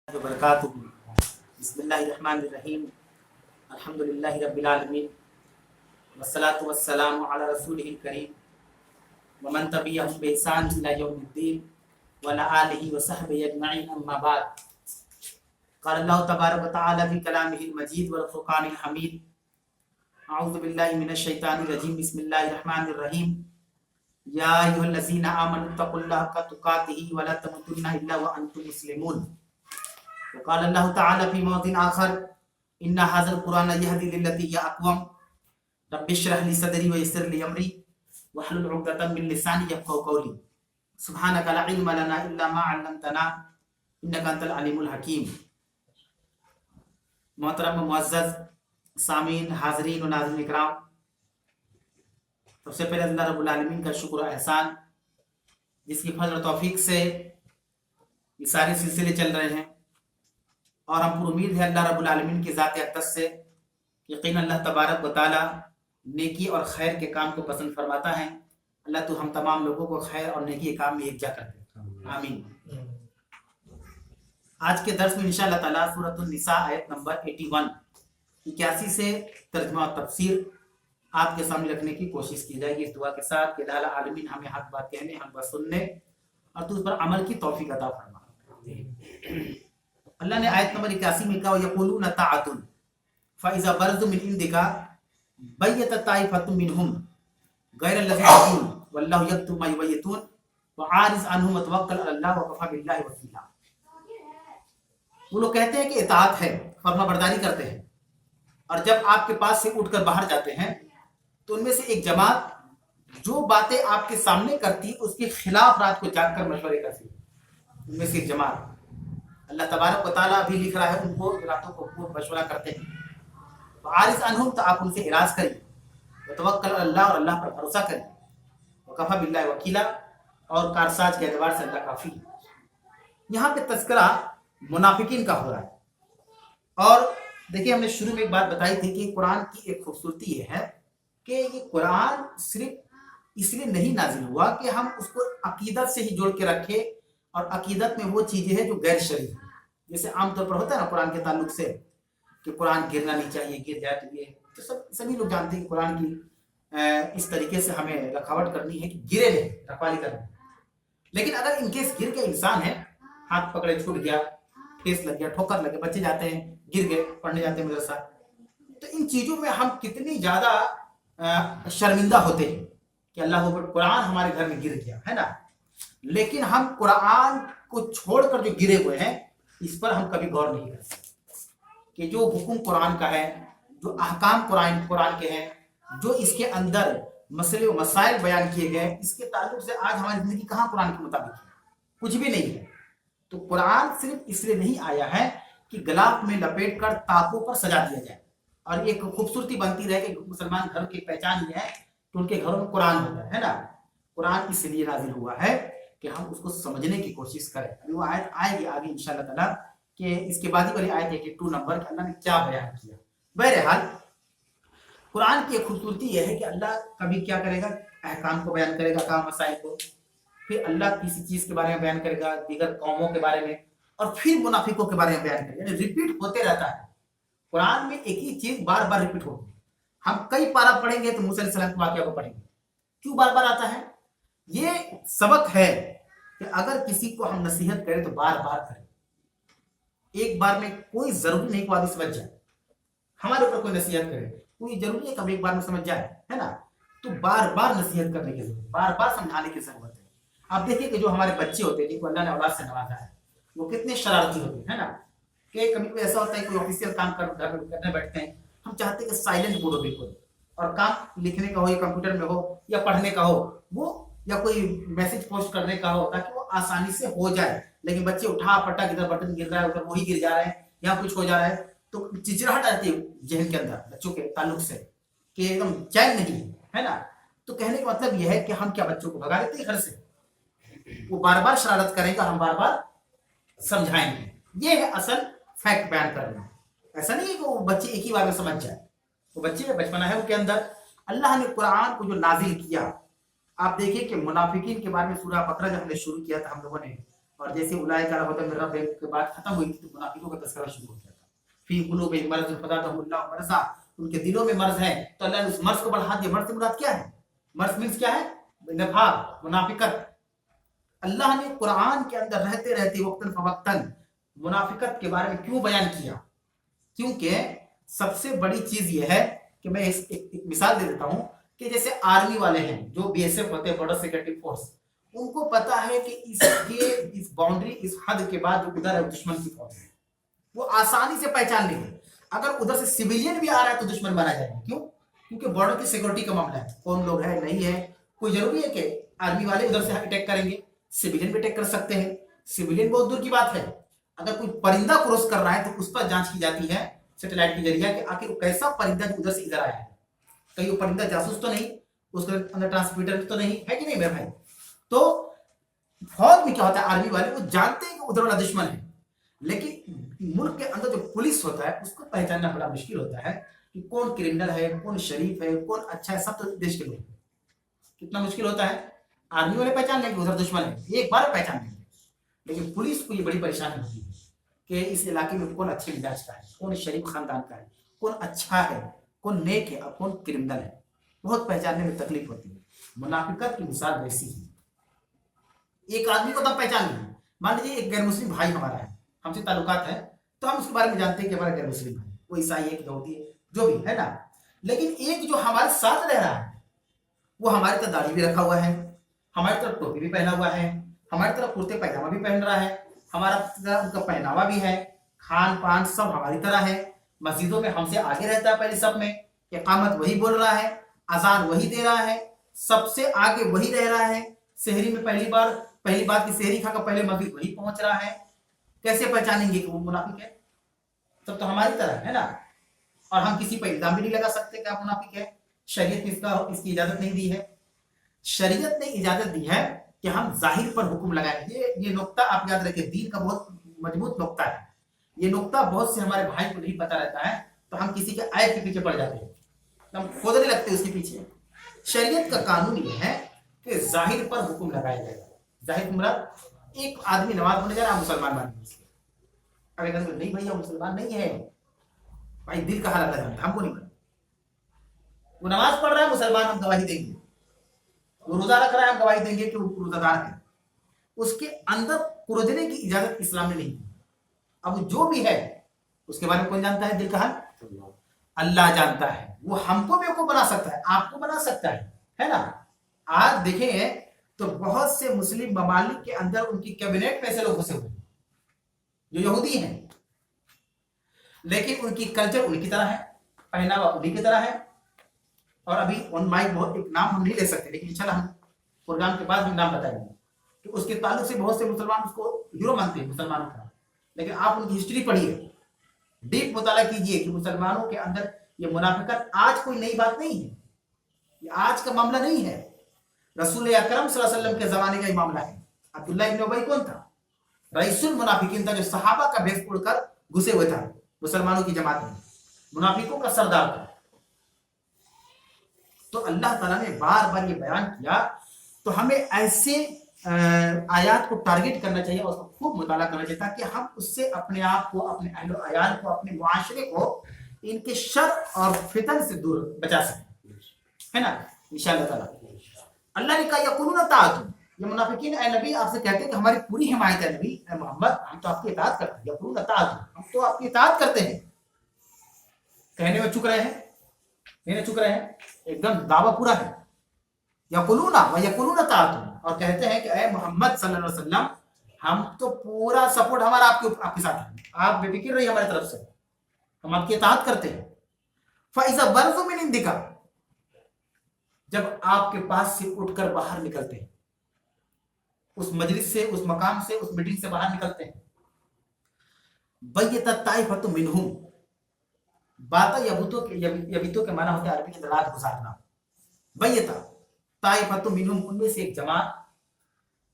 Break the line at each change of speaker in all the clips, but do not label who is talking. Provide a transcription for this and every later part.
وبرکاتہ بسم اللہ الرحمن الرحیم الحمدللہ رب العالمین والصلاة والسلام علی رسولہ الکریم ومن تبعهم بإحسان إلی یوم الدین وعلی آلہ وصحبہ اجمعین اما بعد قال اللہ تبارک وتعالی فی کلامہ المجید والفرقان الحمید اعوذ باللہ من الشیطان الرجیم بسم اللہ الرحمن الرحیم یا ایھا الذین آمنوا اتقوا اللہ حق تقاتہ ولا تموتن الا وانتم مسلمون وقال اللہ تعالی فی موضع آخر ان ھذا القرآن یہدی للتی ہی اقوم رب اشرح لی صدری ویسر لی امری واحلل عقدۃ من لسانی یفقهوا قولی سبحانک لا علم لنا الا ما علمتنا انک انت العلیم الحکیم۔ محترم معزز سامعین، حاضرین و ناظرین اکرام، سب سے پہلے اللہ رب العالمین کا شکر و احسان جس کی فضل و توفیق سے یہ سارے سلسلے چل رہے ہیں، اور ہم پر امید ہے اللہ رب العالمین کی ذات اقدس سے یقین اللہ تبارک و تعالی نیکی اور خیر کے کام کو پسند فرماتا ہے۔ اللہ تو ہم تمام لوگوں کو خیر اور نیکی کے کام میں یکجا کر دے، آمین۔ آج کے درس میں انشاءاللہ تعالی سورۃ النساء آیت نمبر 81 سے ترجمہ اور تفسیر آپ کے سامنے رکھنے کی کوشش کی جائے گی، اس دعا کے ساتھ کہ اللہ عالمین ہمیں حق بات کہنے، حق بات سننے اور تو اس پر عمل کی توفیق عطا فرما۔ اللہ نے آیت نمبر 81 میں کہا وَيَقُولُونَ طَاعَةٌ فَإِذَا بَرَزُوا مِنْ عِنْدِكَ بَيَّتَ طَائِفَةٌ مِّنْهُمْ غَيْرَ الَّذِي يَقُولُونَ وَاللَّهُ يَكْتُبُ مَا يُبَيِّتُونَ وَعَارِضْ عَنْهُمْ وَتَوَكَّلْ عَلَى اللَّهِ وَكَفَىٰ بِاللَّهِ وَكِيلًا۔ وہ لوگ کہتے ہیں کہ اطاعت ہے، فرما برداری کرتے ہیں، اور جب آپ کے پاس سے اٹھ کر باہر جاتے ہیں تو ان میں سے ایک جماعت جو باتیں آپ کے سامنے کرتی اس کے خلاف رات کو جاگ کر مشورے کرتی، ان میں سے ایک جماعت اللہ تبارک و تعالیٰ بھی لکھ رہا ہے ان کو راتوں کو مشورہ کرتے ہیں۔ عارض عنہم، تو آپ ان سے اعراض کریں، وتوکل علی اللہ، اور اللہ پر بھروسہ کریں، وکفیٰ باللہ وکیلا، اور کارساز کے اعتبار سے اللہ کافی ہے۔ یہاں پہ تذکرہ منافقین کا ہو رہا ہے، اور دیکھیں ہم نے شروع میں ایک بات بتائی تھی کہ قرآن کی ایک خوبصورتی یہ ہے کہ یہ قرآن صرف اس لیے نہیں نازل ہوا کہ ہم اس کو عقیدت سے ہی جوڑ کے رکھے، اور عقیدت میں وہ چیزیں ہیں جو غیر شرعی ہیں، جیسے عام طور پر ہوتا ہے نا قرآن کے تعلق سے کہ قرآن گرنا نہیں چاہیے، گر جائے تو یہ تو سبھی لوگ جانتے ہیں کہ قرآن کی اس طریقے سے ہمیں رکھاوٹ کرنی ہے کہ گرے نہیں، رکھوالی کرنی۔ لیکن اگر ان کیس گر کے انسان ہے، ہاتھ پکڑے چھوٹ گیا، ٹھیس لگ گیا، ٹھوکر لگے، بچے جاتے ہیں گر گئے، پڑھنے جاتے ہیں مدرسہ، تو ان چیزوں میں ہم کتنی زیادہ شرمندہ ہوتے ہیں کہ اللہ اکبر قرآن ہمارے گھر میں گر گیا ہے نا، لیکن ہم قرآن کو چھوڑ کر جو گرے ہوئے ہیں اس پر ہم کبھی غور نہیں کرتے کہ جو حکم قرآن کا ہے، جو احکام قرآن کے ہیں، جو اس کے اندر مسئلے و مسائل بیان کیے گئے، اس کے تعلق سے آج ہماری زندگی کہاں قرآن کے مطابق ہے؟ کچھ بھی نہیں ہے۔ تو قرآن صرف اس لیے نہیں آیا ہے کہ غلاف میں لپیٹ کر تاپوں پر سجا دیا جائے اور ایک خوبصورتی بنتی رہے کہ مسلمان گھر کی پہچان یہ ہے کہ ان کے گھروں میں قرآن ہوتا ہے نا۔ قرآن اس لیے نازل ہوا ہے کہ ہم اس کو سمجھنے کی کوشش کریں۔ ابھی وہ آیت آئے گی آگے انشاءاللہ تعالیٰ کہ اس کے بعد ہی والی آیت 82 نمبر کہ اللہ نے کیا بیان کیا۔ بہرحال قرآن کی خوبصورتی یہ ہے کہ اللہ کبھی کیا کرے گا، احکام کو بیان کرے گا، کام مسائل کو، پھر اللہ کسی چیز کے بارے میں بیان کرے گا، دیگر قوموں کے بارے میں، اور پھر منافقوں کے بارے میں بیان کرے گا، یعنی ریپیٹ ہوتے رہتا ہے۔ قرآن میں ایک ہی چیز بار بار ریپیٹ ہوتی ہے۔ ہم کئی پارہ پڑھیں گے تو موسیٰ علیہ السلام کے واقعہ کو پڑھیں گے، کیوں بار بار آتا ہے؟ یہ سبق ہے کہ اگر کسی کو ہم نصیحت کریں تو بار بار کریں، ایک بار میں کوئی ضروری نہیں کہ آدمی سمجھ جائے۔ ہمارے اوپر کوئی نصیحت کرے، کوئی ضروری ہے کہ ایک بار میں سمجھ جائے، ہے نا؟ تو بار بار نصیحت کرنے کی ضرورت ہے، بار بار سمجھانے کی ضرورت ہے۔ آپ دیکھیں کہ جو ہمارے بچے ہوتے ہیں جن کو اللہ نے اولاد سے نوازا ہے وہ کتنے شرارتی ہوتے ہیں نا، کہ کبھی کوئی ایسا ہوتا ہے کوئی آفیسیل کام کرنے بیٹھتے ہیں، ہم چاہتے ہیں کہ سائلنٹ موڈ ہو بالکل، اور کام لکھنے کا ہو یا کمپیوٹر میں ہو یا پڑھنے کا ہو وہ، یا کوئی میسج پوسٹ کرنے کا ہو تاکہ وہ آسانی سے ہو جائے، لیکن بچے اٹھا پٹا ادھر بٹن گر رہا ہے ادھر وہی گر جا رہے ہیں، یہاں کچھ ہو جا رہا ہے، تو چچراہٹ آتی ہے ذہن کے اندر بچوں کے تعلق سے کہ ایک دم چین نہیں ہے نا۔ تو کہنے کا مطلب یہ ہے کہ ہم کیا بچوں کو بھگا دیتے ہیں گھر سے؟ وہ بار بار شرارت کریں گا، ہم بار بار سمجھائیں گے۔ یہ ہے اصل فیکٹ بیان کرنا۔ ایسا نہیں ہے کہ وہ بچے ایک ہی بار میں سمجھ جائے، وہ بچے میں بچپنا ہے ان کے اندر۔ اللہ نے قرآن کو جو نازل کیا، آپ دیکھیں کہ منافقین کے بارے میں سورہ بقرہ جب ہم نے شروع کیا تھا ہم لوگوں نے اور جیسے اولئک علی ھدی من ربہم کے بات ختم ہوئی تو منافقوں کا تذکرہ شروع ہو گیا تھا. فی قلوبہم مرض فزادہم اللہ مرضا, ان کے دلوں میں مرض ہے تو اللہ نے اس مرض کو بڑھا دیا. مرض سے مراد کیا ہے؟ مرض مینس کیا ہے؟ نفاق, منافقت. اللہ نے قرآن کے اندر رہتے رہتے وقتاً فوقتاً منافقت کے بارے میں کیوں بیان کیا؟ کیونکہ سب سے بڑی چیز یہ ہے کہ میں ایک مثال دے دیتا ہوں کہ جیسے آرمی والے ہیں جو بی ایس ایف ہوتے ہیں, بارڈر سیکورٹی فورس, ان کو پتا ہے کہ اس باؤنڈری, اس حد کے بعد جو ادھر ہے دشمن کی فوج ہے, وہ آسانی سے پہچان لیں گے. اگر ادھر سے سویلین بھی آ رہا ہے تو دشمن بنا جائے گا. کیوں؟ کیونکہ بارڈر کی سیکورٹی کا معاملہ ہے, کون لوگ ہے نہیں ہے. کوئی ضروری ہے کہ آرمی والے ادھر سے اٹیک کریں گے؟ سویلین بھی اٹیک کر سکتے ہیں. سویلین بہت دور کی بات ہے. اگر کوئی پرندہ کراس کر رہا ہے تو اس پر جانچ کی جاتی ہے سیٹلائٹ کے ذریعے کہ آخر کیسا پرندہ جو ادھر سے ادھر آیا ہے, کہیں وہ پرندہ جاسوس تو نہیں, اس کے اندر ٹرانسمیٹر تو نہیں ہے کہ نہیں میرے بھائی. تو فوج میں کیا ہوتا ہے, آرمی والے وہ جانتے ہیں کہ ادھر والا دشمن ہے, لیکن ملک کے اندر جو پولیس ہوتا ہے اس کو پہچاننا بڑا مشکل ہوتا ہے کہ کون کرمنل ہے, کون شریف ہے, کون اچھا ہے. سب تو دیش کے لوگ کتنا مشکل ہوتا ہے. آرمی والے پہچان لیں کہ ادھر دشمن ہے, ایک بار پہچان لیں گے, لیکن پولیس کو یہ بڑی پریشانی ہوتی ہے کہ اس علاقے میں کون اچھے مزاج کا ہے, کون شریف خاندان کا ہے, کون اچھا ہے, کون نیک ہے اور کون کرمنل ہے. بہت پہچاننے میں تکلیف ہوتی ہے. منافقت کی مثال ویسی ہے. ایک آدمی کو تب پہچان لیں, مان لیجیے ایک غیر مسلم بھائی ہمارا ہے, ہم سے تعلقات ہے تو ہم اس کے بارے میں جانتے ہیں کہ ہمارا غیر مسلم بھائی, وہ عیسائی ہے کہ یہودی ہے جو بھی ہے نا. لیکن ایک جو ہمارے ساتھ رہ رہا ہے وہ ہماری طرح داڑھی بھی رکھا ہوا ہے, ہماری طرف ٹوپی بھی پہنا ہوا ہے, ہماری طرف کرتے پائجامہ بھی پہن رہا ہے, ہمارا ان کا پہناوا بھی ہے, کھان پان سب ہماری طرح ہے, مسجدوں میں ہم سے آگے رہتا ہے پہلے سب میں, اقامت وہی بول رہا ہے, اذان وہی دے رہا ہے, سب سے آگے وہی رہ رہا ہے, شہری میں پہلی بات کی شہری کھا کر پہلے مسجد وہی پہنچ رہا ہے. کیسے پہچانیں گے کہ وہ منافق ہے؟ تب تو ہماری طرح ہے نا. اور ہم کسی پر الزام بھی نہیں لگا سکتے کہ آپ منافق ہے. شریعت نے اس کی اجازت نہیں دی ہے. شریعت نے اجازت دی ہے کہ ہم ظاہر پر حکم لگائیں. یہ نقطہ آپ یاد رکھیں, دین کا بہت مضبوط نقطہ ہے. یہ نقطہ بہت سے ہمارے بھائی کو نہیں پتا رہتا ہے تو ہم کسی کے عیب کے پیچھے پڑ جاتے ہیں, ہم کھودنے لگتے ہیں اس کے پیچھے. شریعت کا قانون یہ ہے کہ ظاہر پر حکم لگایا جائے گا. ظاہر مراد ایک آدمی نماز پڑھنے جا رہا ہے, مسلمان مان لیجیے, اگر نہیں بھیا مسلمان نہیں ہے بھائی, دل کا حالت ہے ہم کو نہیں پتا. وہ نماز پڑھ رہا ہے مسلمان, ہم گواہی دیں گے. وہ روزہ رکھ رہا ہے, ہم گواہی دیں گے کہ وہ روزہ دار ہے. اس کے اندر کھودنے کی اجازت اسلام نے نہیں دی. اب جو بھی ہے اس کے بارے میں کون جانتا ہے؟ دل کا حال اللہ جانتا ہے. وہ ہم کو بیوقوف بنا سکتا ہے, آپ کو بنا سکتا ہے نا. آج دیکھیں تو بہت سے مسلم ممالک کے اندر ان کی کیبنٹ میں سے لوگ گھسے ہوئے جو یہودی ہیں, لیکن ان کی کلچر ان کی طرح ہے, پہناوا انہیں کی طرح ہے. اور ابھی آن مائک بہت ایک نام ہم نہیں لے سکتے, لیکن انشاءاللہ ہم پروگرام کے بعد بھی نام بتائیں گے کہ اس کے تعلق سے بہت سے مسلمان اس کو ہیرو مانتے ہیں مسلمانوں کا. لیکن آپ ان کی ہسٹری پڑھیے, ڈیپ مطالعہ کیجئے کہ مسلمانوں کے اندر یہ منافقت آج کوئی نئی بات نہیں ہے, یہ آج کا معاملہ نہیں ہے. رسول اکرم صلی اللہ علیہ وسلم کے زمانے کا یہ معاملہ ہے. عبداللہ ابن ابی کون تھا؟ رئیس المنافقین تھا, جو صحابہ کا بھیس پڑھ کر گھسے ہوئے تھا مسلمانوں کی جماعت میں, منافقوں کا سردار تھا. تو اللہ تعالیٰ نے بار بار یہ بیان کیا, تو ہمیں ایسے آیات کو ٹارگٹ کرنا چاہیے اور اس کو خوب مطالعہ کرنا چاہیے تاکہ ہم اس سے اپنے آپ کو, اپنے اہل و عیال کو, اپنے معاشرے کو ان کے شر اور فتن سے دور بچا سکیں, ہے نا انشاءاللہ تعالیٰ. اللہ نے کہا یقولون اطاعت, یہ منافقین اے نبی آپ سے کہتے ہیں کہ ہماری پوری حمایت ہے نبی اے محمد, ہم تو آپ کی اطاعت کرتے ہیں. یقولون اطاعت, ہم تو آپ کی اطاعت کرتے ہیں. کہنے میں چک رہے ہیں, نہیں چک رہے ہیں, ایک دم دعویٰ پورا ہے. یقولون و یقولون اطاعت, اور کہتے ہیں کہ اے محمد صلی اللہ علیہ وسلم ہم تو پورا سپورٹ ہمارا آپ کے ساتھ ہے, آپ بے فکر رہیے ہماری طرف سے, ہم آپ کی اطاعت کرتے ہیں. فَإِذَا بَرَزُوا مِنْ عِنْدِكَ, جب آپ کے پاس سے اٹھ کر باہر نکلتے ہیں, اس مجلس سے, اس مقام سے, اس میٹنگ سے باہر نکلتے ہیں. بَيَّتَ الطَّائِفَةُ مِنْهُمْ, باتا یبیتو کے معنی ہوتا ہے عربی کے اندر رات گزارنا. بیتا طائفۃ منہم, ان میں سے ایک جماعت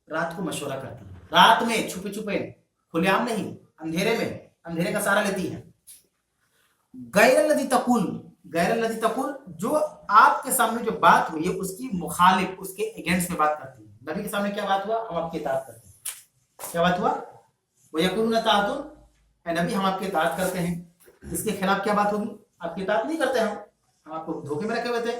رات کو مشورہ کرتی ہے, رات میں چھپے چھپے, کھلے عام نہیں, اندھیرے میں, اندھیرے کا سہارا لیتی ہے. غیر الذی تقول, غیر الذی تقول, جو آپ کے سامنے جو بات ہوئی ہے اس کی مخالف, اس کے اگینسٹ میں بات کرتی ہے. نبی کے سامنے کیا بات ہوا, ہم آپ کی اطاعت کرتے ہیں. क्या बात हुआ? वो यकुलून ताअतुन, ऐ नबी हम आपकी इताअत करते हैं। इसके खिलाफ क्या बात होगी? आपकी इताअत नहीं करते हम आपको धोखे में रखे हुए थे।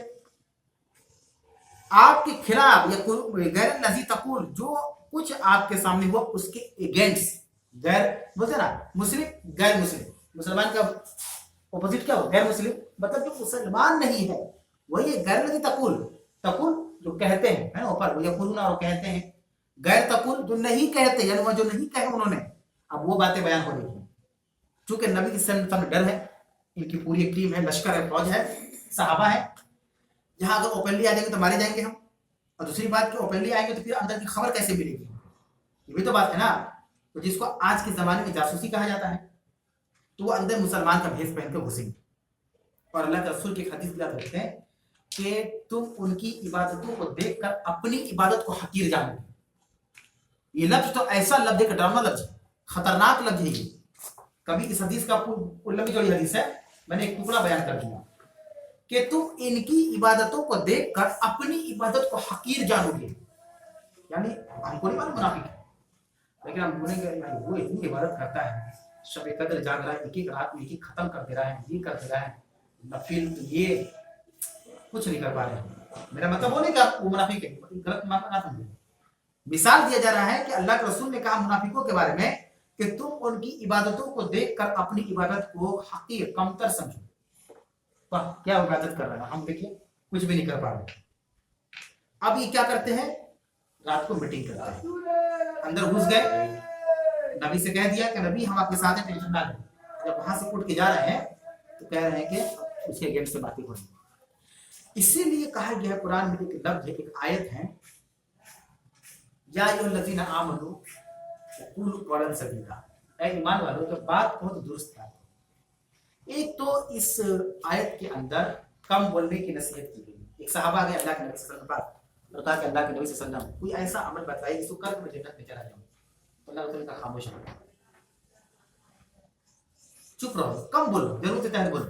आपके खिलाफ गैर लजी तकुल, जो कुछ आपके सामने हुआ उसके अगेंस्ट, गैर बोलते ना मुस्लिम गैर मुस्लिम, मुसलमान का ऑपोजिट क्या हो? गैर मुस्लिम, मतलब जो मुसलमान नहीं है वही गैर लजी तकुल। तकुल जो कहते हैं है ना, ऊपर वो यकुलून और कहते हैं, गैर तकुल जो नहीं कहते, यानी वो जो नहीं कहे उन्होंने, अब वो बातें बयान हो रही है। चूंकि नबी के सामने डर है, इनकी पूरी एक टीम है, लश्कर है, फौज है, सहाबा है, यहाँ अगर ओपनली आ जाएंगे तो मारे जाएंगे हम, और दूसरी बात कि ओपनली आएंगे तो फिर अंदर की खबर कैसे मिलेगी? ये भी तो बात है ना। तो जिसको आज के जमाने में जासूसी कहा जाता है, तो वो अंदर मुसलमान का भेष पहन के घुसेंगे। और अल्लाह के रसूल की हदीस याद रखते हैं कि तुम उनकी इबादतों को देखकर अपनी इबादत को हकीर जानोगे। ये लफ्ज तो ऐसा लफ्ज है कि डरावना लफ्ज है, खतरनाक लफ्ज है ये। कभी इस हदीस का लंबी चौड़ी हदीस है, मैंने एक टुकड़ा बयान कर दिया कि तुम इनकी इबादतों को देखकर अपनी इबादत को हकीर जानोगे। यानी हमको नहीं मालूम मुनाफिक है, लेकिन हम बोलेंगे भाई वो इतनी इबादत करता है, शब कदर जाग रहा है, एक एक रात में एक एक खत्म कर दे रहा है, ये कर दे रहा है, नफिल तो ये कुछ नहीं कर पा रहे हैं। मेरा मतलब वो नहीं कि वो मुनाफिक है, गलत ना समझे। मिसाल दिया जा रहा है कि अल्लाह के रसूल ने कहा मुनाफिकों के बारे में कि तुम उनकी इबादतों को देखकर अपनी इबादत को हकीर कमतर समझो। वाह क्या इबादत कर रहा है, हम देखिए कुछ भी नहीं कर पा रहे। अब ये क्या करते हैं? रात को मीटिंग करते हैं, अंदर घुस गए, नबी से कह दिया कि नबी हम आपके साथ हैं, टेंशन ना लें। जब वहां से उठ के जा रहे हैं तो कह रहे हैं कि उसके अगेंस्ट से बातें हो रही है। इसीलिए कहा गया कुरान में एक लफ्ज है, एक आयत है, या अय्युहल्लज़ीना आमनू क़ूलू क़ौलन सदीदा, ऐ ईमान वालों तो बात बहुत दुरुस्त है। एक तो इस आयत के अंदर कम बोलने की नसीहत की गई। एक सहाबा गए अल्लाह के नबी सल्लल्लाहु अलैहि वसल्लम और कहा कि अल्लाह के नबी सल्लल्लाहु अलैहि वसल्लम कोई ऐसा अमल बताइए जिसको करके मैं जन्नत में चला जाऊं। तो अल्लाह रसूल का खामोश रहो, चुप रहो, कम बोलो, जरूरत है तहत बोलो।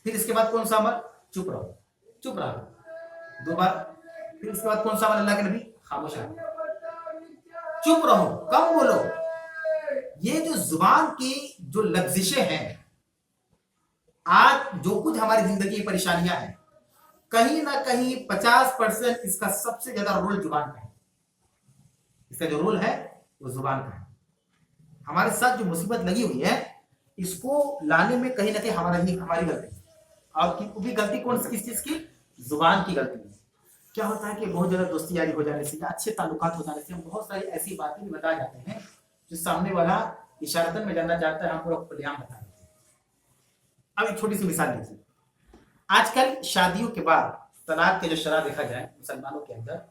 फिर इसके बाद कौन सा अमल? चुप रहो, चुप रहो 2 बार। फिर इसके बाद कौन सा अमल? अल्लाह के नबी खामोश रहो, चुप रहो, कम बोलो। ये जो जुबान की जो लफ्जिशें हैं, आज जो कुछ हमारी जिंदगी की परेशानियां हैं, कहीं ना कहीं 50% इसका सबसे ज्यादा रोल जुबान का है। इसका जो रोल है वो जुबान का है। हमारे साथ जो मुसीबत लगी हुई है, इसको लाने में कहीं ना कहीं हमारी गलती। और वो भी गलती कौन सी, किस चीज की? जुबान की गलती है। क्या होता है कि बहुत ज्यादा दोस्ती यारी हो जाने से, अच्छे ताल्लुकात हो जाने से हम बहुत सारी ऐसी बातें भी बता जाते हैं जो सामने वाला इशारतन में जानना चाहता है, हम पूरा खुलेआम बता देते हैं। अब एक छोटी सी मिसाल लीजिए। आजकल शादियों के बाद तलाक के जो शरह देखा जाए मुसलमानों के अंदर,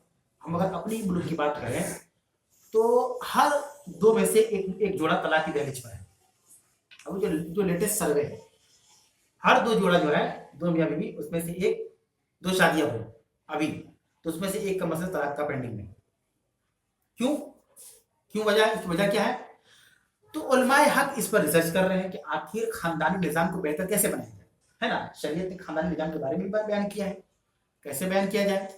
हम अगर अपनी मुल्क की बात करें तो हर 2 में से एक जोड़ा तलाक की दहलीज पर है। अब जो लेटेस्ट सर्वे है, हर 2 जोड़ा जो है, 2 मियां बीवी, उसमें से 2 शादियां हुई अभी, तो उसमें से एक का मसला तलाक का पेंडिंग में। क्यों वजह? इसकी वजह क्या है? तो उलमाए हक इस पर रिसर्च कर रहे हैं कि आखिर खानदानी निजाम को बेहतर कैसे बनाया जाए, है ना। शरीयत ने खानदानी निजाम के बारे में बयान किया है, कैसे बयान किया जाए।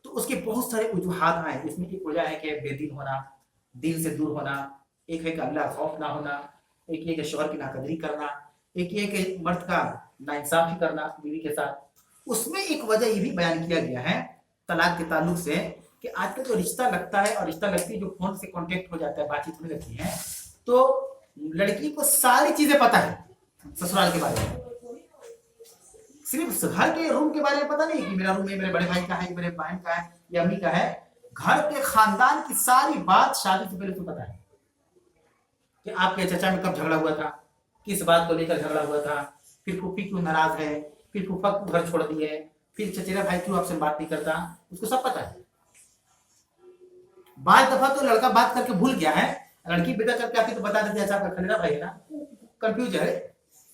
तो उसके बहुत सारे वजूहात आए। इसमें एक वजह है कि बेदीन होना, दीन से दूर होना, एक है कि अल्लाह खौफ ना होना, एक ये कि शौहर की नाकदरी करना, एक ये कि मर्द का नाइंसाफी करना बीवी के साथ। उसमें एक वजह ये भी बयान किया गया है तलाक के ताल्लुक से कि आजकल जो रिश्ता लगता है और रिश्ता लगती है, जो फोन से कांटेक्ट हो जाता है, बातचीत होने लगती है, तो लड़की को सारी चीजें पता है ससुराल के बारे में। सिर्फ घर के रूम के बारे में पता नहीं कि मेरा रूम है, मेरे बड़े भाई का है, मेरे बहन का है या अम्मी का है। घर के खानदान की सारी बात शादी से पहले तो पता है कि आपके चचा में कब झगड़ा हुआ था, किस बात को लेकर झगड़ा हुआ था, फिर फूफी क्यों नाराज है, फिर फूफा को घर छोड़ दिए, फिर चचेरा भाई क्यों आपसे बात नहीं करता, उसको सब पता है। बार दफा तो लड़का बात करके भूल गया है, लड़की बेटा करके आती तो बता देती अच्छा आपका खलेरा भाई है ना, कंफ्यूज है,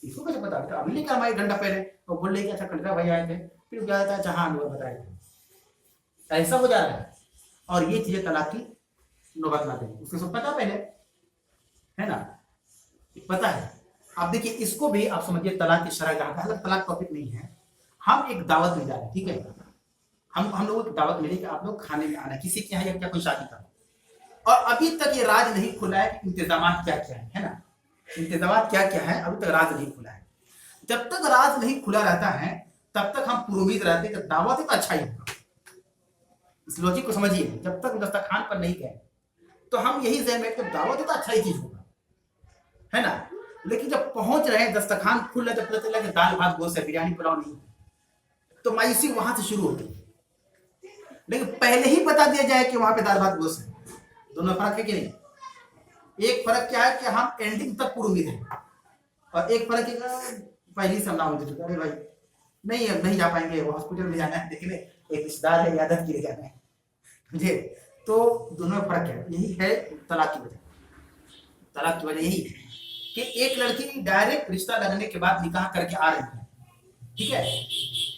इसको कैसे पता था? अभी लेकर हमारे घंटा पहले तो बोल रही कि अच्छा खलेरा भाई आए थे, फिर क्या था जहां अनुभव बताए थे। ऐसा हो जा रहा है और ये चीजें तलाक की नौबत लाते हैं। उसको सब पता पहले, है ना, पता है। आप देखिए इसको भी आप समझिए तलाक की शरह जहां का तलाक टॉपिक नहीं है। हम एक दावत में जा रहे हैं, ठीक है, हम लोगों की दावत मिली कि आप लोग खाने में आना, किसी के यहाँ या क्या कोई शादी का, اور ابھی تک یہ راز نہیں کھلا ہے کہ انتظامات کیا کیا ہے نا، انتظامات کیا کیا ہے ابھی تک راز نہیں کھلا ہے. جب تک راز نہیں کھلا رہتا ہے تب تک ہم پر امید رہتے ہیں کہ دعوت تو اچھا ہی ہوگا. اس لوجک کو سمجھیے، جب تک دسترخوان پر نہیں گئے تو ہم یہی ذہن میں کہ دعوت تو اچھا ہی چیز ہوگا ہے نا. لیکن جب پہنچ رہے ہیں دسترخوان کھل رہا، جب پتہ چلا کہ دال بھات گوشت ہے، بریانی پلاؤ نہیں، تو مایوسی وہاں سے شروع ہوتی ہے. لیکن پہلے ہی بتا دیا جائے کہ وہاں پہ دال بھات گوشت ہے، دونوں فرق ہے کہ نہیں. ایک فرق کیا ہے کہ ہم اینڈنگ تک پر امید ہیں، اور ایک فرق ہے کہ پہلی سے ہم نہ ہوتے تھے ارے بھائی نہیں اب نہیں جا پائیں گے، وہ ہاسپٹل میں جانا ہے دیکھنے، ایک رشتے دار ہے عیادت کے لیے جانا ہے جی. تو دونوں میں فرق ہے. یہی ہے طلاق کی وجہ. طلاق کی وجہ یہی ہے کہ ایک لڑکی ڈائریکٹ رشتہ لگنے کے بعد نکاح کر کے آ رہی ہے، ٹھیک ہے.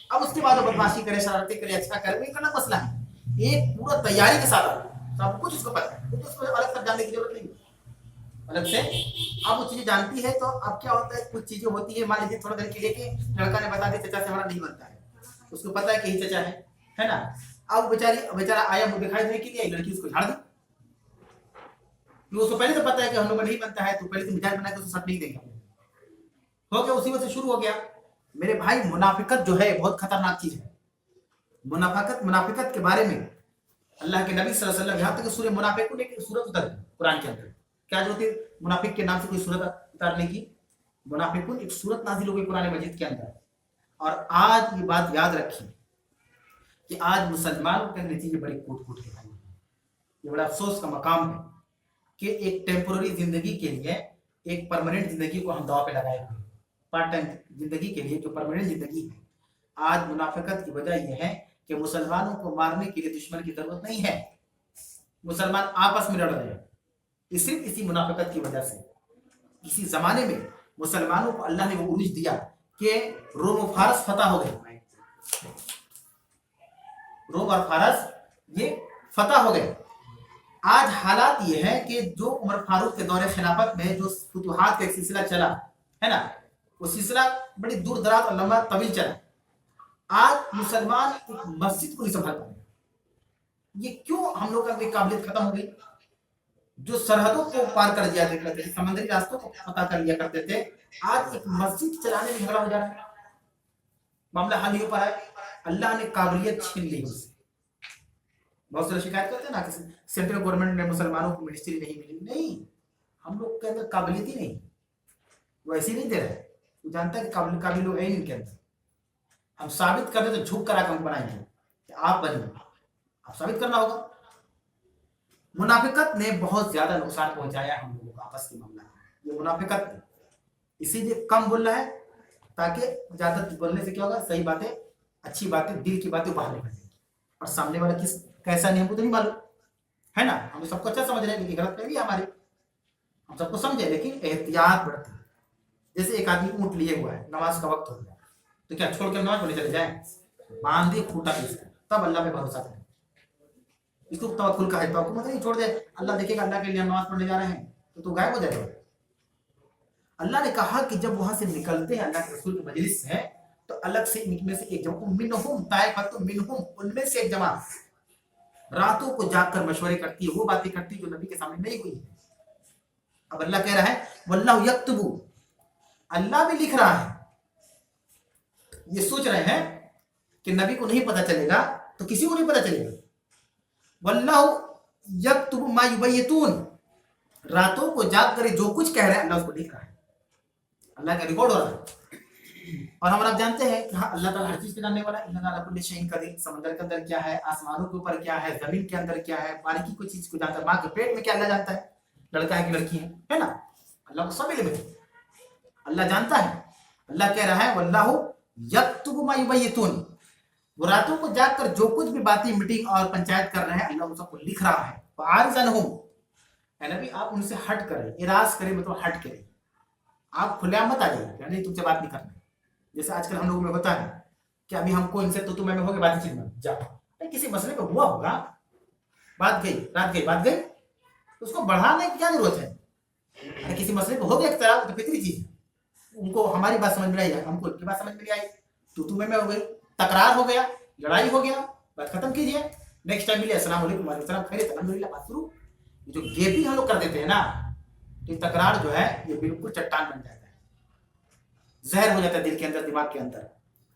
اب اس کے بعد وہ بدماشی کرے، شرارتیں کرے، اچھا کرے، ایک الگ مسئلہ ہے. ایک پورا تیاری کے ساتھ سب کچھ اس کو پتا ہے، اس کو الگ سے جاننے کی ضرورت نہیں الگ سے. اب وہ چیزیں جانتی ہے تو اب کیا ہوتا ہے، کچھ چیزیں ہوتی ہے مان لیجیے تھوڑا دیر کے لیے کہ لڑکا نے بتا دیا چچا سے ہمارا نہیں بنتا ہے، اس کو پتا ہے کہ یہ چچا ہے نا. اب بیچارہ آیا وہ دکھائی دینے کے لیے، لڑکی اس کو جھاڑ دی. اس کو پہلے تو پتا ہے کہ ہم لوگ نہیں بنتا ہے، تو پہلے سے مزاج بنا کے اسے ساتھ نہیں دیں گے. ہو گیا اسی وقت سے شروع ہو گیا. میرے بھائی منافقت جو ہے بہت خطرناک چیز ہے. منافقت کے بارے میں اللہ کے نبی صلی اللہ علیہ وسلم، یہاں تک کہ سورہ منافقون ایک سورت اتر قرآن کے اندر. کیا ضرورت ہے منافق کے نام سے کوئی سورت اتارنے کی؟ منافقون ایک سورت نازل ہو گئی قرآن مجید کے اندر. اور آج یہ بات یاد رکھیں کہ آج مسلمانوں کے نتیجے بڑے کوٹ کوٹ کے بھائی. یہ بڑا افسوس کا مقام ہے کہ ایک ٹیمپورری زندگی کے لیے ایک پرماننٹ زندگی کو ہم داؤ پہ لگائے ہوئے. پارٹ ٹائم زندگی کے لیے جو پرماننٹ زندگی ہے، آج منافقت کی وجہ یہ ہے کہ مسلمانوں کو مارنے کے لیے دشمن کی ضرورت نہیں ہے. مسلمان آپس میں لڑ رہے ہیں. صرف اسی منافقت کی وجہ سے اسی زمانے میں مسلمانوں کو اللہ نے وہ عروج دیا کہ روم و فارس فتح ہو گئے. روم اور فارس یہ فتح ہو گئے. آج حالات یہ ہے کہ جو عمر فاروق کے دور خلافت میں جو فتوحات کا ایک سلسلہ چلا ہے نا، وہ سلسلہ بڑی دور دراز اور لمبا طویل چلا. آج مسلمان ایک مسجد کو نہیں سنبھال پائے. یہ کیوں؟ ہم لوگ کی قابلیت ختم ہو گئی. جو سرحدوں کو پار کر دیا کرتے تھے، سمندری راستوں کو فتح کر لیا کرتے تھے، آج ایک مسجد چلانے میں جھگڑا ہو جا رہا ہے. معاملہ حل نہیں ہو پا رہا ہے. اللہ نے قابلیت چھین لی اس سے. بہت سارے شکایت کرتے ہیں نا کہ سینٹرل گورنمنٹ نے مسلمانوں کو منسٹری نہیں ملی. نہیں، ہم لوگ کے اندر قابلیت ہی نہیں، وہ ایسی نہیں دے رہے. وہ جانتا ہے کہ قابل لوگ ہیں ان کے اندر. ہم ثابت کر دیں تو جھک کر آ کر بنائیں گے کہ آپ بنیں، آپ ثابت کرنا ہوگا. منافقت نے بہت زیادہ نقصان پہنچایا ہم لوگوں کو آپس کے معاملہ میں. یہ منافقت نے اسی لیے کم بول رہا ہے تاکہ زیادہ بولنے سے کیا ہوگا، صحیح باتیں، اچھی باتیں، دل کی باتیں باہر نکل جائیں گی. اور سامنے والا کس کیسا نہیں ہم کو تو نہیں معلوم ہے نا. ہم سب کو اچھا سمجھ رہے ہیں لیکن غلط فہمی ہے ہماری. ہم سب کو سمجھے لیکن احتیاط برتیں. جیسے ایک آدمی اونٹ لیے ہوا ہے، نماز کا وقت ہو گیا تو کیا چھوڑ کے نماز پڑھنے چلے جائیں؟ باندھے کھوٹا اس کو، تب اللہ پہ بھروسہ کریں. اس کو توکل کا ہے، توکل مطلب نہیں چھوڑ دے اللہ دیکھے گا، اللہ کے لیے نماز پڑھنے جا رہے ہیں تو غائب ہو جائے گا. اللہ نے کہا کہ جب وہاں سے نکلتے ہیں اللہ کے رسول کی مجلس سے تو الگ سے ان میں سے ایک جماعت، منہم طائفۃ منہم، ان میں سے ایک جماعت راتوں کو جاگ کر مشورے کرتی ہے، وہ باتیں کرتی ہے جو نبی کے سامنے نہیں ہوئی. اب اللہ کہہ رہا ہے واللہ یکتب، اللہ بھی لکھ رہا ہے. یہ سوچ رہے ہیں کہ نبی کو نہیں پتا چلے گا تو کسی کو نہیں پتا چلے گا. واللہ یکتب ما یبیتون، راتوں کو جاگ کر جو کچھ کہہ رہے ہیں اللہ اس کو لکھ رہا ہے. اللہ کا ریکارڈ ہو رہا ہے. اور ہم آپ جانتے ہیں کہ ہاں اللہ تعالیٰ ہر چیز کو جاننے والا ہے. ان اللہ کل شیء قدیر، سمندر کے اندر کیا ہے، آسمانوں کے اوپر کیا ہے، زمین کے اندر کیا ہے، باریکی کوئی چیز کو جانتا ہے. ماں کے پیٹ میں کیا اللہ جانتا ہے، لڑکا ہے کہ لڑکی ہے نا. اللہ کو سب علم ہے، اللہ جانتا ہے. اللہ کہہ رہا ہے واللہ یکتب ما یبیتون، وہ راتوں کو جاگ کر جو کچھ بھی باتیں میٹنگ اور پنچایت کر رہے ہیں اللہ سب کو لکھ رہا ہے. فاعرض عنہم، اے نبی آپ ان سے ہٹ کریں. اراض کریں مطلب ہٹ کریں. آپ کھلے مت آ جائیے یعنی تم سے بات نہیں کرنا. جیسے آج کل ہم لوگوں میں ہوتا ہے کہ ابھی ہم کو ان سے تو میں ہو گئے بات چیز میں جا کسی مسئلے پہ ہوا ہوگا، بات گئی رات گئی بات گئی، اس کو بڑھانے کی کیا ضرورت ہے. اگر کسی مسئلے پہ ہو گیا اختلاف تو فطری چیز ہے. ان کو ہماری بات سمجھ میں آئی، ہم کو ان کی بات سمجھ میں آئی، تو میں ہو گئی، تکرار ہو گیا، لڑائی ہو گیا، بات ختم کیجیے. نیکسٹ ٹائم ملیے، السلام علیکم وعلیکم السلام، خیریت، الحمدللہ، بات شروع. जो गेपिंग हम लोग कर देते हैं ना, तो ये तकरार जो है ये बिल्कुल चट्टान बन जाता है, जहर हो जाता है दिल के अंदर, दिमाग के अंदर,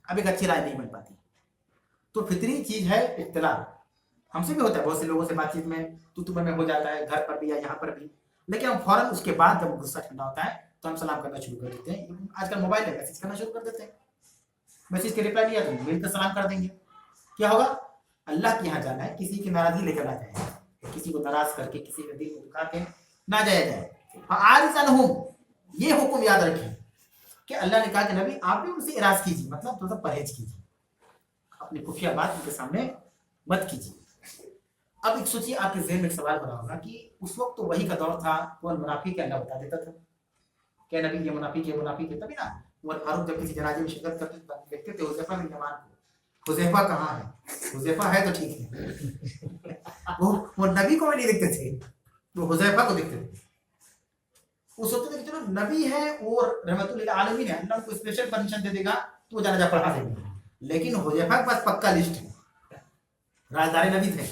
अब एक अच्छी राय नहीं बन पाती। तो फितरी चीज है इख्तिलाफ, हमसे भी होता है, बहुत से लोगों से बातचीत में तू में हो जाता है, घर पर भी या यहाँ पर भी, लेकिन हम फौरन उसके बाद जब गुस्सा ठंडा होता है तो हम सलाम करना शुरू कर देते हैं। आजकल मोबाइल है, मैसेज करना शुरू कर देते हैं, मैसेज के रिप्लाई नहीं आता तो मेल का सलाम कर देंगे। क्या होगा? अल्लाह के यहाँ जाना है, किसी की नाराजगी लेकर ना जाए, किसी को नाराज करके, किसी के दिल को दुखा के ना जाया जाए। आरिज़ ये हुक्म याद रखें कि अल्लाह ने कहा कि नबी आप भी उनसे इराज कीजिए, मतलब थोड़ा सा परहेज कीजिए, अपनी खुफिया बात उनके सामने मत कीजिए। अब एक सोचिए, आपके ज़हन में एक सवाल बना होगा कि उस वक्त तो वही का दौर था, कौन मुनाफिक है अल्लाह बता देता था, क्या नबी ये मुनाफिक है, मुनाफिक है, तभी ना उमर फारूक जब किसी जनाजे में शिरकत करते देखते थे हुज़ैफा बिन यमान को, हुज़ैफा कहाँ है, हुज़ैफा है तो ठीक है वो नबी को भी नहीं देखते थे, वो हुज़ैफा को देखते थे। वो सोचते थे कि चलो नबी है और रहमतुल लिल आलमीन है, अल्लाह उनको स्पेशल परमिशन दे देगा तो वो जनाजा पढ़ा देंगे। लेकिन हुज़ैफा के पास पक्का लिस्ट है, राजदारी नबी थे।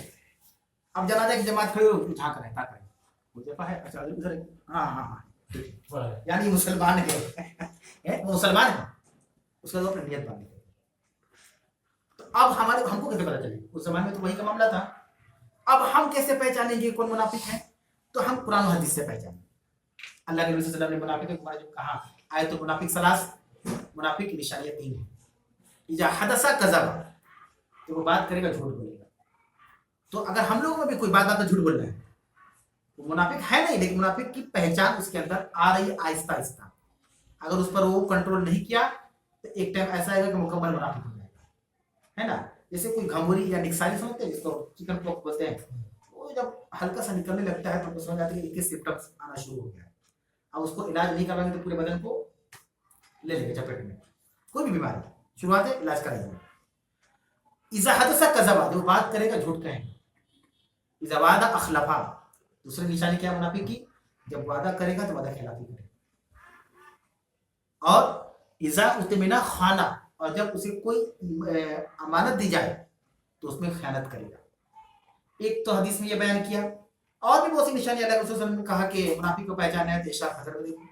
अब जनाजा की जमात खड़ी हो झांक रहे ताक रहे, हुज़ैफा है, अच्छा उधर, हाँ हाँ हाँ, यानी मुसलमान है मुसलमान है, उसका तो अपनी नियत बांधी। तो अब हमको कैसे पता चले? उस जमाने में तो वही का मामला था। अब हम कैसे पहचानेंगे कौन मुनाफिक है? तो हम कुरान और हदीस से पहचानेंगे। अल्लाह के नबी सल्लल्लाहु अलैहि वसल्लम ने मुनाफिक के बारे में कहा, आयतुल मुनाफिक सलास, मुनाफिक की निशानियां 3 हैं। इजा हदसा कज़ब, तो वो बात करेगा झूठ बोलेगा। तो अगर हम लोगों में भी कोई बात झूठ बोल रहा है वो मुनाफिक है नहीं, लेकिन मुनाफिक की पहचान उसके अंदर आ रही है आहिस्ता आहिस्ता। अगर उस पर वो कंट्रोल नहीं किया तो एक टाइम ऐसा आएगा कि मुकम्मल मुनाफिक हो जाएगा, है ना। जैसे कोई घमोरी या निक्सारी समझते हैं, जिसको चिकन पॉक्स बोलते हैं, वो जब हल्का सा निकलने लगता है तो समझ आती है कि इसके सिम्टम्स आना शुरू हो गया है। अब उसको इलाज नहीं करवाएंगे तो पूरे बदन को ले लेंगे चपेट में, कोई भी बीमारी शुरुआत है इलाज कराइए। इज़ा हदसा कज़बा, जो बात करेगा झूठ कहेंगे। इज़ा वादा अखलफा, दूसरी निशानी क्या मुनाफिक की? जब वादा करेगा तो वादा खिलाफी करेगा। और इज़ा उतमिना खाना, और जब उसे कोई अमानत दी जाए तो उसमें खयानत करेगा। एक तो हदीस में ये बयान किया, और भी बहुत सी निशानी अल्लाह के रसूल सल्लल्लाहु अलैहि वसल्लम ने कहा कि मुनाफिक को पहचानना है तो इशा फजर में देखो,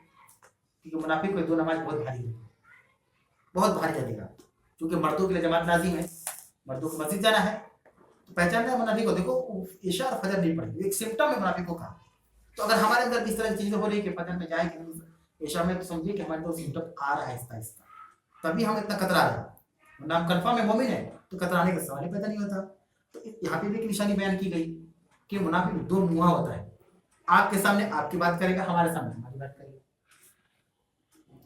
क्योंकि मुनाफिक को 2 नमाज बहुत भारी लगेगी, बहुत भारी लगेगा, क्योंकि मर्दों के लिए जमात लाजिम है, मर्दों को मस्जिद जाना है, तो पहचानना है मुनाफिक को। देखो इशा और फजर नहीं पड़ेगी, एक सिम्टम है मुनाफिक का। तो अगर हमारे अंदर भी इस तरह की चीजें हो रही है कि फजर में जाए कि इशा में, तो समझिए कि हमारे पास सिम्टम आ रहा है आहिस्ता आहिस्ता, तभी हम इतना कतरा रहे हैं। वरना हम कन्फर्म है मोमिन है तो कतराने का सवाल ही पैदा नहीं होता। तो यहाँ पे भी एक निशानी बयान की गई कि मुनाफिक 2 मुंहा होता है, आपके सामने आपकी बात करेगा, हमारे सामने हमारी बात करेगा,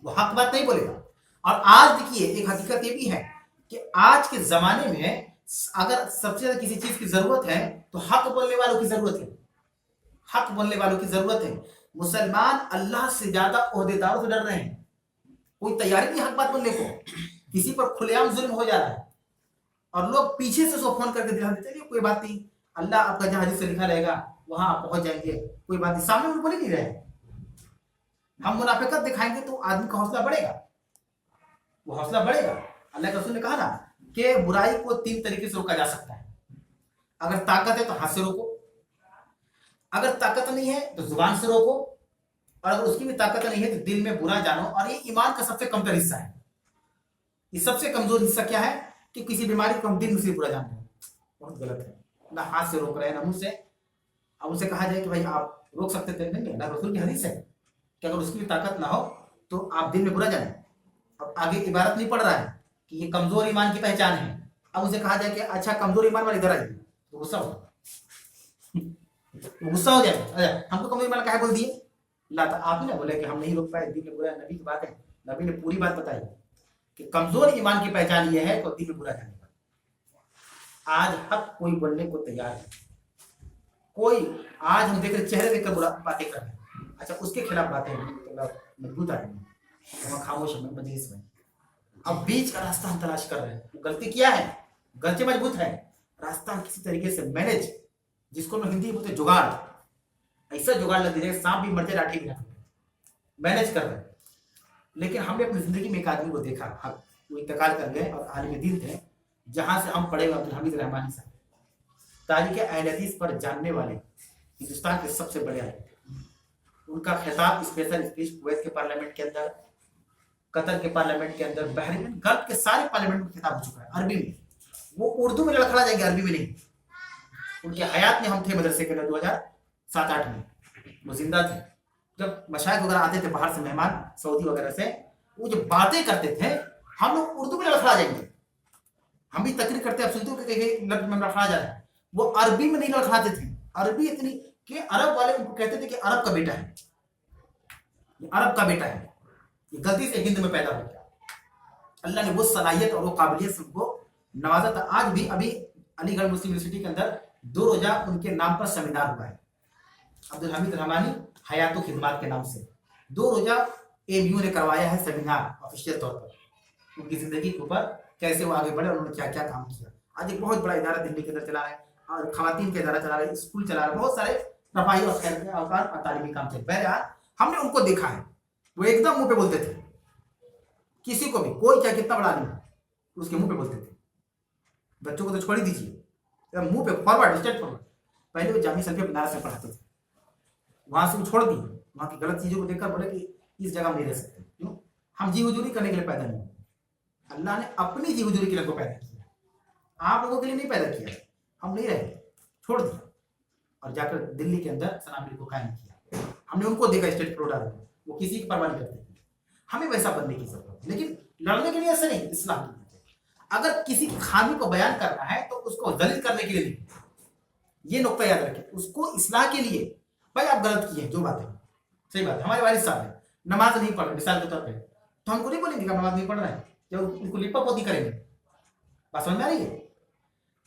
वो हक बात नहीं बोलेगा। और आज देखिए एक हकीकत ये भी है कि आज के जमाने में अगर सबसे ज्यादा किसी चीज की जरूरत है तो हक बोलने वालों की जरूरत है, हक बोलने वालों की जरूरत है। मुसलमान अल्लाह से ज्यादा ओहदेदारों से डर रहे हैं, कोई तैयारी नहीं हक बात बोलने को, किसी पर खुलेआम जुल्म हो जा रहा है और लोग पीछे से उसको फोन करके दिला देते हैं कोई बात नहीं, अल्लाह आपका जहां हदीस से लिखा रहेगा वहां आप पहुंच जाएंगे, कोई बात नहीं। सामने वो बोल ही नहीं रहे। हम मुनाफिकत दिखाएंगे तो आदमी का हौसला बढ़ेगा, वो हौसला बढ़ेगा। अल्लाह के रसूल ने कहा ना कि बुराई को 3 तरीके से रोका जा सकता है। अगर ताकत है तो हाथ से रोको, अगर ताकत नहीं है तो जुबान से रोको, और अगर उसकी भी ताकत नहीं है तो दिल में बुरा जानो। और ये ईमान का सबसे कमतर हिस्सा है। ये सबसे कमजोर हिस्सा क्या है कि किसी बीमारी को हम दिल में से बुरा जानते हैं, बहुत गलत है। ना हाथ से रोक रहे हैं ना मुंह से। अब उसे कहा जाए कि भाई आप रोक सकते थे, नहीं, अल्लाह रसूल की हदीस है कि अगर उसकी भी ताकत ना हो तो आप दिल में बुरा जाने। अब आगे इबारत नहीं पड़ रहा है कि ये कमजोर ईमान की पहचान है। अब उसे कहा जाए कि अच्छा कमजोर ईमान वाले इधर आइए, तो गुस्सा हो गुस्सा हो जाए, अच्छा हमको कमजोर ईमान काहे बोल दिए? अल्लाह आप ही ना बोले कि हम नहीं रोक पाए, दिल में बुरा। नबी की बात है, नबी ने पूरी बात बताई कि कमजोर ईमान की पहचान ये है तो दिल में बुरा जाने का। आज हक कोई बोलने को तैयार है, कोई आज हम देख रहे चेहरे देखकर बुरा बातें कर रहे हैं, अच्छा उसके खिलाफ बातें मजबूत आ रही है, हम खामोश है मजलिस में। अब बीच का रास्ता हम तलाश कर रहे हैं। गलती किया है, गलती मजबूत है, रास्ता हम किसी तरीके से मैनेज, जिसको हम हिंदी में बोलते जुगाड़, ऐसा जुगाड़ लग दीजिए सांप भी मर जाए लाठी भी ना, मैनेज कर रहे हैं। लेकिन हमने अपनी जिंदगी में एक आदमी को देखा, वो इंतकाल कर गए और आलिम दीन थे, जहां से हम पढ़े अब्दुल हमीद रहमानी साहब, तारीख अहल हदीस पर जानने वाले हिंदुस्तान के सबसे बड़े आलिम थे। उनका खिताब स्पेशल स्पीच कुवैत के पार्लियामेंट के अंदर, कतर के पार्लियामेंट के अंदर, बहरीन, गल्फ के सारे पार्लियामेंट में खिताब हो चुका है अरबी में। वो उर्दू में लड़खड़ा जाएंगे, अरबी में नहीं। उनके हयात में हम थे मदरसे के अंदर 2007-8 में, वो जिंदा थे। जब मशाइख वगैरह आते थे बाहर से मेहमान सऊदी वगैरह से, वो जो बातें करते थे हम लोग उर्दू में लड़खड़ा जाएंगे। हम भी तकरीर करते, आप सुनते हो कि लफ्ज में लड़खड़ा जा रहा है, वो अरबी में नहीं लड़खड़ाते थे। अरबी इतनी कि अरब वाले उनको कहते थे कि अरब का बेटा है, ये अरब का बेटा है, ये गलती से हिंद में पैदा हो गया। अल्लाह ने वो सलाहियत और वो काबिलियत से उनको नवाजा था। आज भी अभी अलीगढ़ मुस्लिम यूनिवर्सिटी के अंदर 2 रोजा उनके नाम पर सेमिनार हुआ है, अब्दुल हमीद रहमानी हयातो खिदमात के नाम से 2 रोजा एमयू ने करवाया है सेमिनार ऑफिशियल तौर पर, उनकी जिंदगी के ऊपर कैसे वो आगे बढ़े, उन्होंने क्या क्या काम किया। आज एक बहुत बड़ा इदारा दिल्ली के अंदर चला है, और खवातीन का इदारा चला रहे, स्कूल चला रहे, बहुत सारे रफाही और खैर के अवकार और तालीमी काम चल। बहरहाल हमने उनको देखा है, वो एकदम मुंह पे बोलते थे, किसी को भी कोई क्या कितना बड़ा आदमी उसके मुंह पे बोलते थे। बच्चों को तो छोड़ ही दीजिए, मुंह पे फॉरवर्ड, स्ट्रेट फॉरवर्ड। पहले वो जामी सल्फिया बनारस में पढ़ाते थे, वहां से वो छोड़ दिए, वहां की गलत चीजों को देखकर बोले कि इस जगह नहीं रह सकते। क्यों? हम जी हुजूरी करने के लिए पैदा नहीं हुए, अल्लाह ने अपनी जी हुजूरी के लिए को पैदा किया, आप लोगों के लिए नहीं पैदा किया। हम नहीं रहे, छोड़ दिया और जाकर दिल्ली के अंदर सनातन को कायम किया। हमने उनको देखा स्टेट प्रोडार में, वो किसी की परवाह नहीं करते थे। हमें वैसा बनने की जरूरत है, लेकिन लड़ने के लिए ऐसा नहीं, इस्लाम के लिए। अगर किसी खामी को बयान करना है तो उसको दलित करने के लिए नहीं, ये नुक्ता याद रखें, उसको इस्लाह के लिए। भाई आप गलत किए, जो बात है सही बात है, हमारे वालिद साहब है नमाज नहीं पढ़ रहे मिसाल के तौर पर, तो हमको नहीं बोलेंगे नमाज नहीं पढ़ रहा है, जब उनको लिपा पोती करेंगे। बात समझ में आ रही है?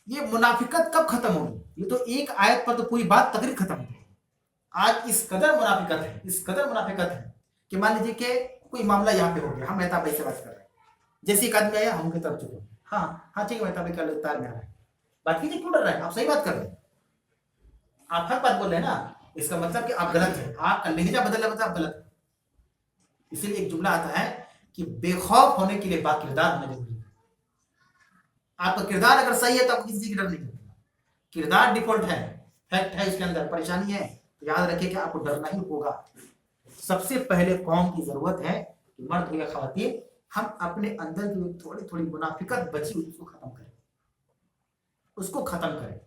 ये मुनाफिकत कब खत्म होगी? ये तो एक आयत पर तो पूरी बात तकरीर खत्म होगी। आज इस कदर मुनाफिकत है, इस कदर मुनाफिकत है कि मान लीजिए कि कोई मामला यहाँ पे हो गया, हम मेहताब भाई से बात कर रहे हैं, जैसे एक आदमी आया हम उनकी तरफ चुके, हाँ हाँ ठीक है मेहताब भाई का तार में आ रहा है, बात कीजिए, क्यों डर रहे हैं? आप सही बात कर रहे हैं, आप हर बात बोल रहे हैं ना, इसका मतलब कि आप गलत है, आपका लहजा बदल रहा है, आप गलत है। इसीलिए एक जुमला आता है कि बेखौफ होने के लिए बाकिरदार होना जरूरी है। आपका किरदार अगर सही है तो आपको किसी की डर नहीं लगेगा। किरदार डिफॉल्ट है, फैक्ट है, इसके अंदर परेशानी है, तो याद रखिए कि आपको डरना ही होगा। सबसे पहले कौम की जरूरत है कि मर्द हो या खवातीन, हम अपने अंदर की थोड़ी थोड़ी मुनाफिकत बची हुई उसको खत्म करें, उसको खत्म करें,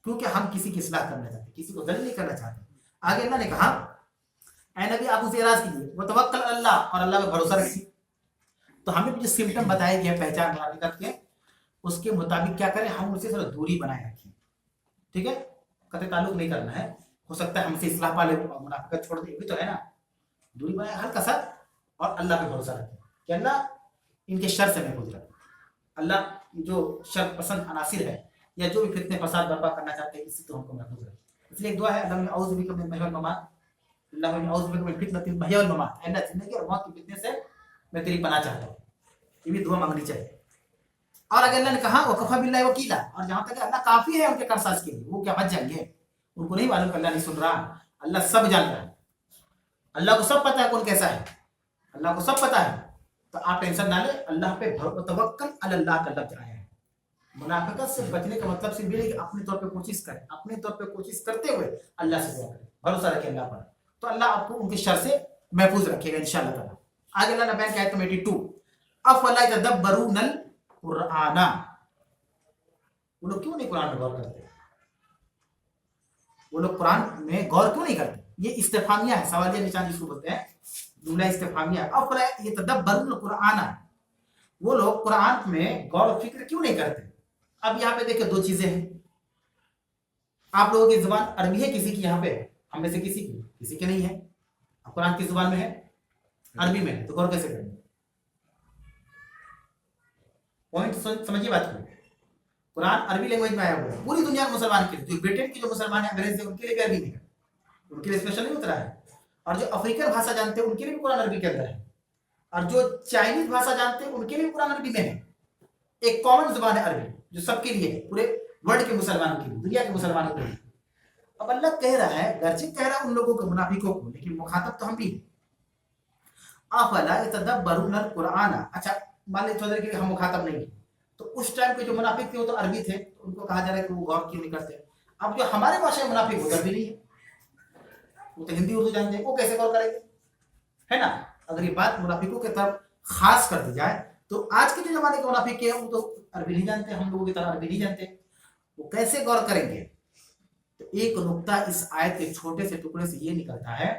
क्योंकि हम किसी की इस्लाह करना चाहते, किसी को दलील नहीं करना चाहते। आगे अल्लाह ने कहा, ऐ नबी आप उसे इराज कीजिए, वो तवक्कल अल्लाह, और अल्लाह पे भरोसा रखिए। तो हमें जो सिम्टम बताए गए पहचान मुनाफिकत के, उसके मुताबिक क्या करें? हम उससे थोड़ा दूरी बनाए रखें, ठीक है? कतई ताल्लुक नहीं करना है, हो सकता है हमसे इस्लाह पाले मुनाफिकत छोड़ दे, भी तो है ना, दूरी बनाए हल्का सा, और अल्लाह पे भरोसा रखें कि अल्लाह इनके शर से महफूज रखे। अल्लाह जो शर पसंद अनासिर है या जो भी फितने फसाद बर्पा करना चाहते हैं, इससे तो हमको महफूज रखे। इसलिए एक दुआ है, अल्लाह औज़ु बिका मिन महवल ममात, अल्लाह औज़ु बिका मिन फितनतिल महया वल ममात, अल्लाह जिंदगी और मौत की फितने से मैं तेरी पनाह चाहता हूँ। ये भी दुआ मांगनी चाहिए। और अगर अल्लाह ने कहा वकफा बिल्लाहि वकीला, और जहां तक अल्लाह काफी है उनके कारसाज के लिए, वो क्या बच जाएंगे? उनको नहीं मालूम अल्लाह नहीं सुन रहा, अल्लाह सब जान रहा है, अल्लाह को सब पता है कौन कैसा है, अल्लाह को सब पता है। तो आप टेंशन ना ले, अल्लाह पे तवक्कल अल्लाह का लफ्ज आया है। मुनाफिकत से बचने का मतलब सिर्फ ये है कि अपने तौर पे कोशिश करें, अपने तौर पे कोशिश करते हुए अल्लाह से दुआ करें, भरोसा रखें अल्लाह पर, तो अल्लाह आपको उनके शर से महफूज रखेगा इंशाअल्लाह ताला। आगे अल्लाह ने बयान किया है 82, अफला यतदब्बरूनल कुराना, वो लोग क्यों नहीं कुरान में गौर करते? वो लोग कुरान में गौर क्यों नहीं करते? ये इस्तिफामिया है, सवालिया निशान जिसको बोलते हैं, जुमला इस्तिफामिया। अफला यतदब्बरूनल कुराना, वो लोग कुरान में गौर और फिक्र क्यों नहीं करते? अब यहाँ पे देखिए 2 चीजें हैं। आप लोगों की जुबान अरबी है किसी की, यहाँ पे हम में से किसी की नहीं है। अब कुरान किस जुबान में है? अरबी में, तो गौर कैसे करेंगे? पॉइंट समझिए बात को। कुरान अरबी लैंग्वेज में आया हुआ है, पूरी दुनिया के मुसलमान के लिए, जो ब्रिटेन के जो मुसलमान है अंग्रेज है उनके लिए भी अरबी नहीं है, उनके लिए स्पेशल नहीं उतरा है। और जो अफ्रीकन भाषा जानते हैं उनके लिए भी कुरान अरबी के अंदर है, और जो चाइनीज भाषा जानते हैं उनके लिए कुरान अरबी में है। एक कॉमन जुबान है अरबी, जो सबके लिए है, पूरे वर्ल्ड के मुसलमानों के लिए, दुनिया के मुसलमानों के लिए। अब अल्लाह कह रहा है, गर्जित कह रहा है उन लोगों को, मुनाफिकों को, लेकिन मुखातब तो हम भी। अफला यतदब्बरूनल कुरान, अच्छा मान लीजिए कि हम मुखातब नहीं है, तो उस टाइम के जो मुनाफिक थे वो तो अरबी थे, तो उनको कहा जा रहा है कि वो गौर क्यों नहीं करते। अब जो हमारे भाषा में मुनाफिक उधर भी नहीं है, वो तो हिंदी उर्दू जानते हैं, वो कैसे गौर करेंगे, है ना। अगर ये बात मुनाफिकों की तरफ खास कर दी जाए तो आज के जो जमाने के मुनाफिक है वो तो अरबी नहीं जानते, हम लोगों की तरह अरबी नहीं जानते, वो कैसे गौर करेंगे। तो एक नुक्ता इस आयत के छोटे से टुकड़े से ये निकलता है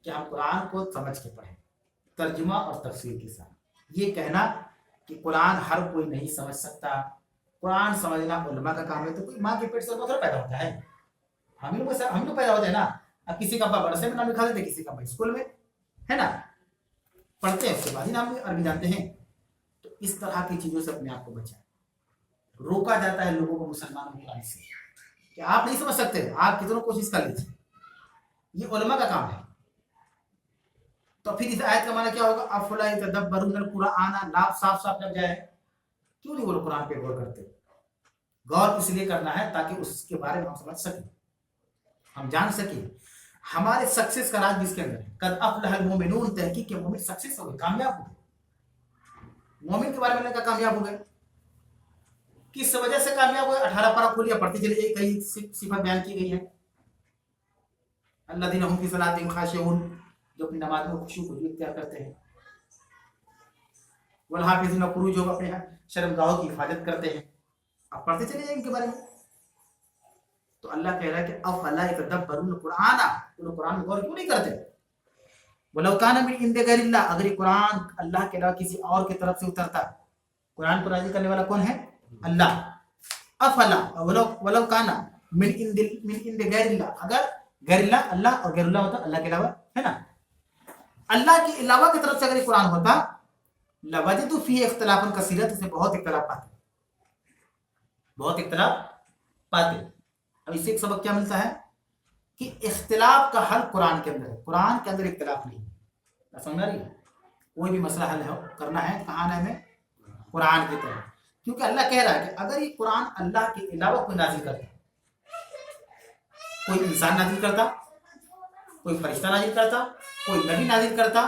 कि हम कुरान को समझ के पढ़ें, तर्जुमा और तफसीर के साथ। ये कहना कि कुरान हर कोई नहीं समझ सकता, कुरान समझना उलमा का काम है, तो कोई माँ के पेट से थोड़ा पैदा होता है, हम लोग पैदा होते हैं ना। अब किसी का अब्बा मदरसे में नाम लिखा देते, किसी का अब्बा स्कूल में, है ना, पढ़ते हैं, उसके बाद ही नाम अरबी जानते हैं। तो इस तरह की चीजों से अपने आप को बचाएं। रोका जाता है लोगों को मुसलमानों की आय से कि आप नहीं समझ सकते, आप कितनों कोशिश कर लीजिए, ये उलमा का काम है। तो फिर इस आयत का माना क्या होगा, अफला यतदब्बरुन कुरान, साफ साफ लग जाए, क्यों नहीं वो लोग कुरान पे गौर करते। गौर इसलिए करना है ताकि उसके बारे में हम समझ सकें, हम जान सकें हमारे सक्सेस का राज जिसके अंदर है। कद अफलहल मोमिनून, तहकीक के मोमिन सक्सेस हो गए, कामयाब हो गए। मोमिन के बारे में क्या कामयाब हो गए, किस वजह से कामयाब हुए, 18 पारा खोलिए पढ़ते चलिए, कई सिफत बयान की गई है। अल्लज़ीना हुम फी सलातिहिम खाशिऊन, जो अपनी नमाज में खुशू को इख्तियार करते हैं। वल हाफिज़ूना फुरूजहुम, अपने शर्मगाहों की हिफाजत करते हैं। आप पढ़ते चले जाएंगे इनके बारे में। तो अल्लाह कह रहा है कि अफला यतदब्बरुन कुरान, तो लोग कुरान में गौर क्यों नहीं करते। वलौ कान मिन इंदि गैरिल्लाह, अगर ये कुरान अल्लाह के अलावा किसी और की तरफ से उतरता, कुरान को नाज़िल करने वाला कौन है, अल्लाह। अफला वलौ काना मिन इंदि गैरिल्लाह, अगर गैरिल्लाह अल्लाह और गैरुल्लाह होता अल्लाह के अलावा, है ना, अल्लाह के अलावा की तरफ से अगर ये कुरान होता, लवजदू फीही इख्तिलाफन कसीरा, इसमें बहुत इख्तिलाफ पाते, बहुत इख्तिलाफ पाते। अब इससे एक सबक क्या मिलता है कि इख्तिलाफ का हल कुरान के अंदर है, कुरान के अंदर इख्तिलाफ नहीं है। समझ रही है, कोई भी मसला हल है करना है कहाँ है, हमें कुरान की तरफ। क्योंकि अल्लाह कह रहा है कि अगर ये कुरान अल्लाह के अलावा कोई नाजिल करता, कोई इंसान नाजिल करता, कोई फरिश्ता नाजिल करता, कोई नबी नाजिल करता,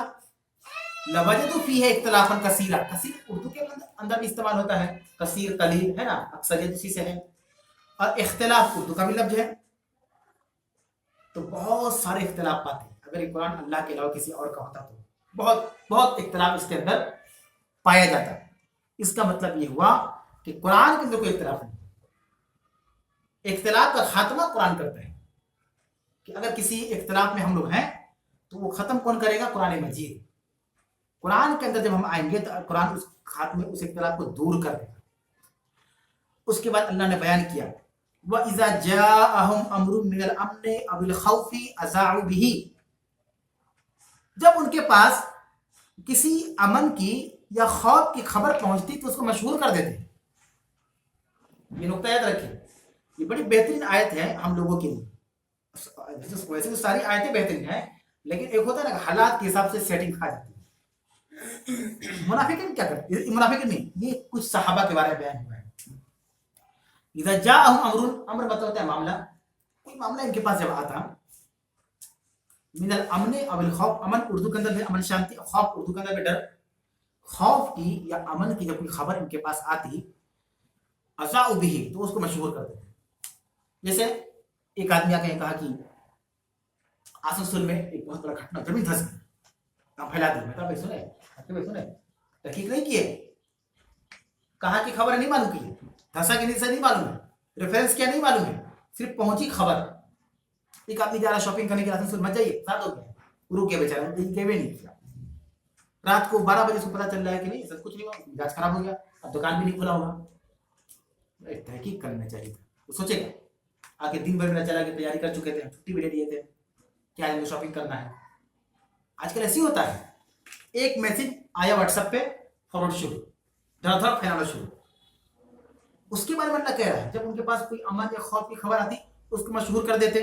लवजदू फीही इख्तिलाफन कसीरा, कसीर उर्दू के अंदर भी इस्तेमाल होता है, कसीर कलील, है ना, अक्सरियत उसी से है, और इख्तिलाफ उर्दू का भी लफ्ज है। तो बहुत सारे इख्तिलाफ पाते हैं। अगर ये कुरान अल्लाह के अलावा किसी और का होता तो बहुत बहुत इख्तिलाफ इसके अंदर पाया जाता। इसका मतलब ये हुआ कि कुरान के अंदर कोई इख्तिलाफ नहीं। इख्तिलाफ का खात्मा कुरान करता है कि अगर किसी इख्तिलाफ में हम लोग हैं तो वो खत्म कौन करेगा, कुरान मजीद। कुरान के अंदर जब हम आएंगे तो कुरान उस खात्मे, उस इख्तिलाफ को दूर कर देगा। उसके बाद अल्लाह ने बयान किया, वइज़ा जाअहुम अम्रुन मिनल अम्नि अविल खौफि अज़ाउ बिही, जब उनके पास किसी अमन की या खौफ की खबर पहुंचती तो उसको मशहूर कर देते। ये नुक्ता याद रखिए, ये बड़ी बेहतरीन आयत है हम लोगों के लिए। वैसे तो सारी आयतें बेहतरीन हैं, लेकिन एक होता है ना हालात के हिसाब से सेटिंग खा जाती है। मुनाफिकीन क्या करते, मुनाफिकीन नहीं, ये कुछ सहाबा के बारे में बयान हुआ है। इज़ा जाअहुम अम्रुन, अम्र मतलब होता है मामला, कोई मामला इनके पास जब आता, मिनल अमन अविल खौफ, अमन उर्दू के अंदर भी अमन शांति, खौफ उर्दू के अंदर भी डर, खौफ की या अमन की जब कोई खबर इनके पास आती, अज़ाउ बिही, तो उसको मशहूर कर देते। जैसे एक आदमी आके कहा कि आसनसोल में एक बहुत बड़ा घटना, जमीन धंस गई, आप फैला दी, मतलब भाई सुने, आपके भाई सुने, तहकीक नहीं किए, कहाँ की खबर नहीं मालूम की, धंसा की नहीं मालूम है, रेफरेंस क्या नहीं मालूम है, सिर्फ पहुंची खबर। एक आदमी जा रहा शॉपिंग करने के लिए, मत जाइए, साथ हो गया, रुक गया बेचारा, गए नहीं किया। रात को 12 बजे से पता चल रहा है कि नहीं सब कुछ नहीं हुआ, मिजाज खराब हो गया, अब दुकान भी नहीं खुला होगा। तहकीक करना चाहिए था, वो सोचेगा आगे दिन भर मेरा चला के तैयारी कर चुके थे, छुट्टी भी ले लिए थे, क्या है शॉपिंग करना है। आजकल ऐसे ही होता है, एक मैसेज आया व्हाट्सएप पे, फॉरवर्ड शुरू, धड़ फैलाना शुरू। उसके बारे में अल्लाह कह रहा है जब उनके पास कोई अमन या खौफ की खबर आती उसको मशहूर कर देते।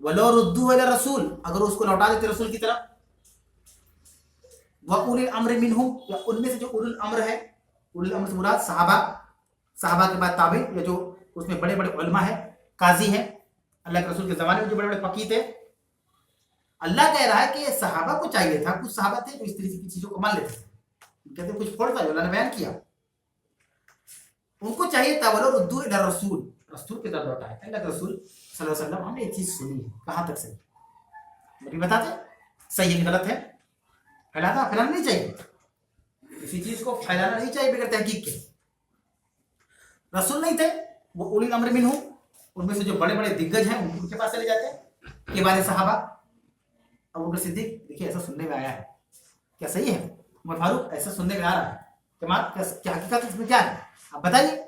वलो रुद्दू इला रसूल, अगर उसको लौटा देते रसूल की तरफ, व उलिल अम्र मिनहुम, या उनमें से जो उलुल अम्र है, उलुल अम्र से मुराद सहाबा, सहाबा के बाद ताबे, या जो उसमें बड़े बड़े उलमा है, काजी है, अल्लाह के रसूल के ज़माने में जो बड़े बड़े फकीह थे। अल्लाह कह रहा है कि सहाबा को चाहिए था, कुछ सहाबा थे जो इस तरीके की चीज़ों को मान लेते थे, कहते कुछ फोड़ था, अल्लाह ने बयान किया, उनको चाहिए था वलो रुद्दू इला रसूल, रसूल की तरफ लौटा है। अल्लाह के रसूल सल्लल्लाहु अलैहि वसल्लम, हमने ये चीज़ सुनी है, कहाँ तक सही, मुझे बताते सही है कि गलत है? फैलाना नहीं चाहिए, किसी चीज को फैलाना नहीं चाहिए बगैर तहकीक के। रसूल नहीं थे, वो उलिल अम्र मिनहुम, उनमें से जो बड़े बड़े दिग्गज हैं उनके पास चले जाते हैं के बारे सहाबा। अबू बकर सिद्दीक, देखिए ऐसा सुनने में आया है, क्या सही है? उमर फारूक, ऐसा सुनने में आ रहा है, क्या हकीकत इसमें क्या है, आप बताइए।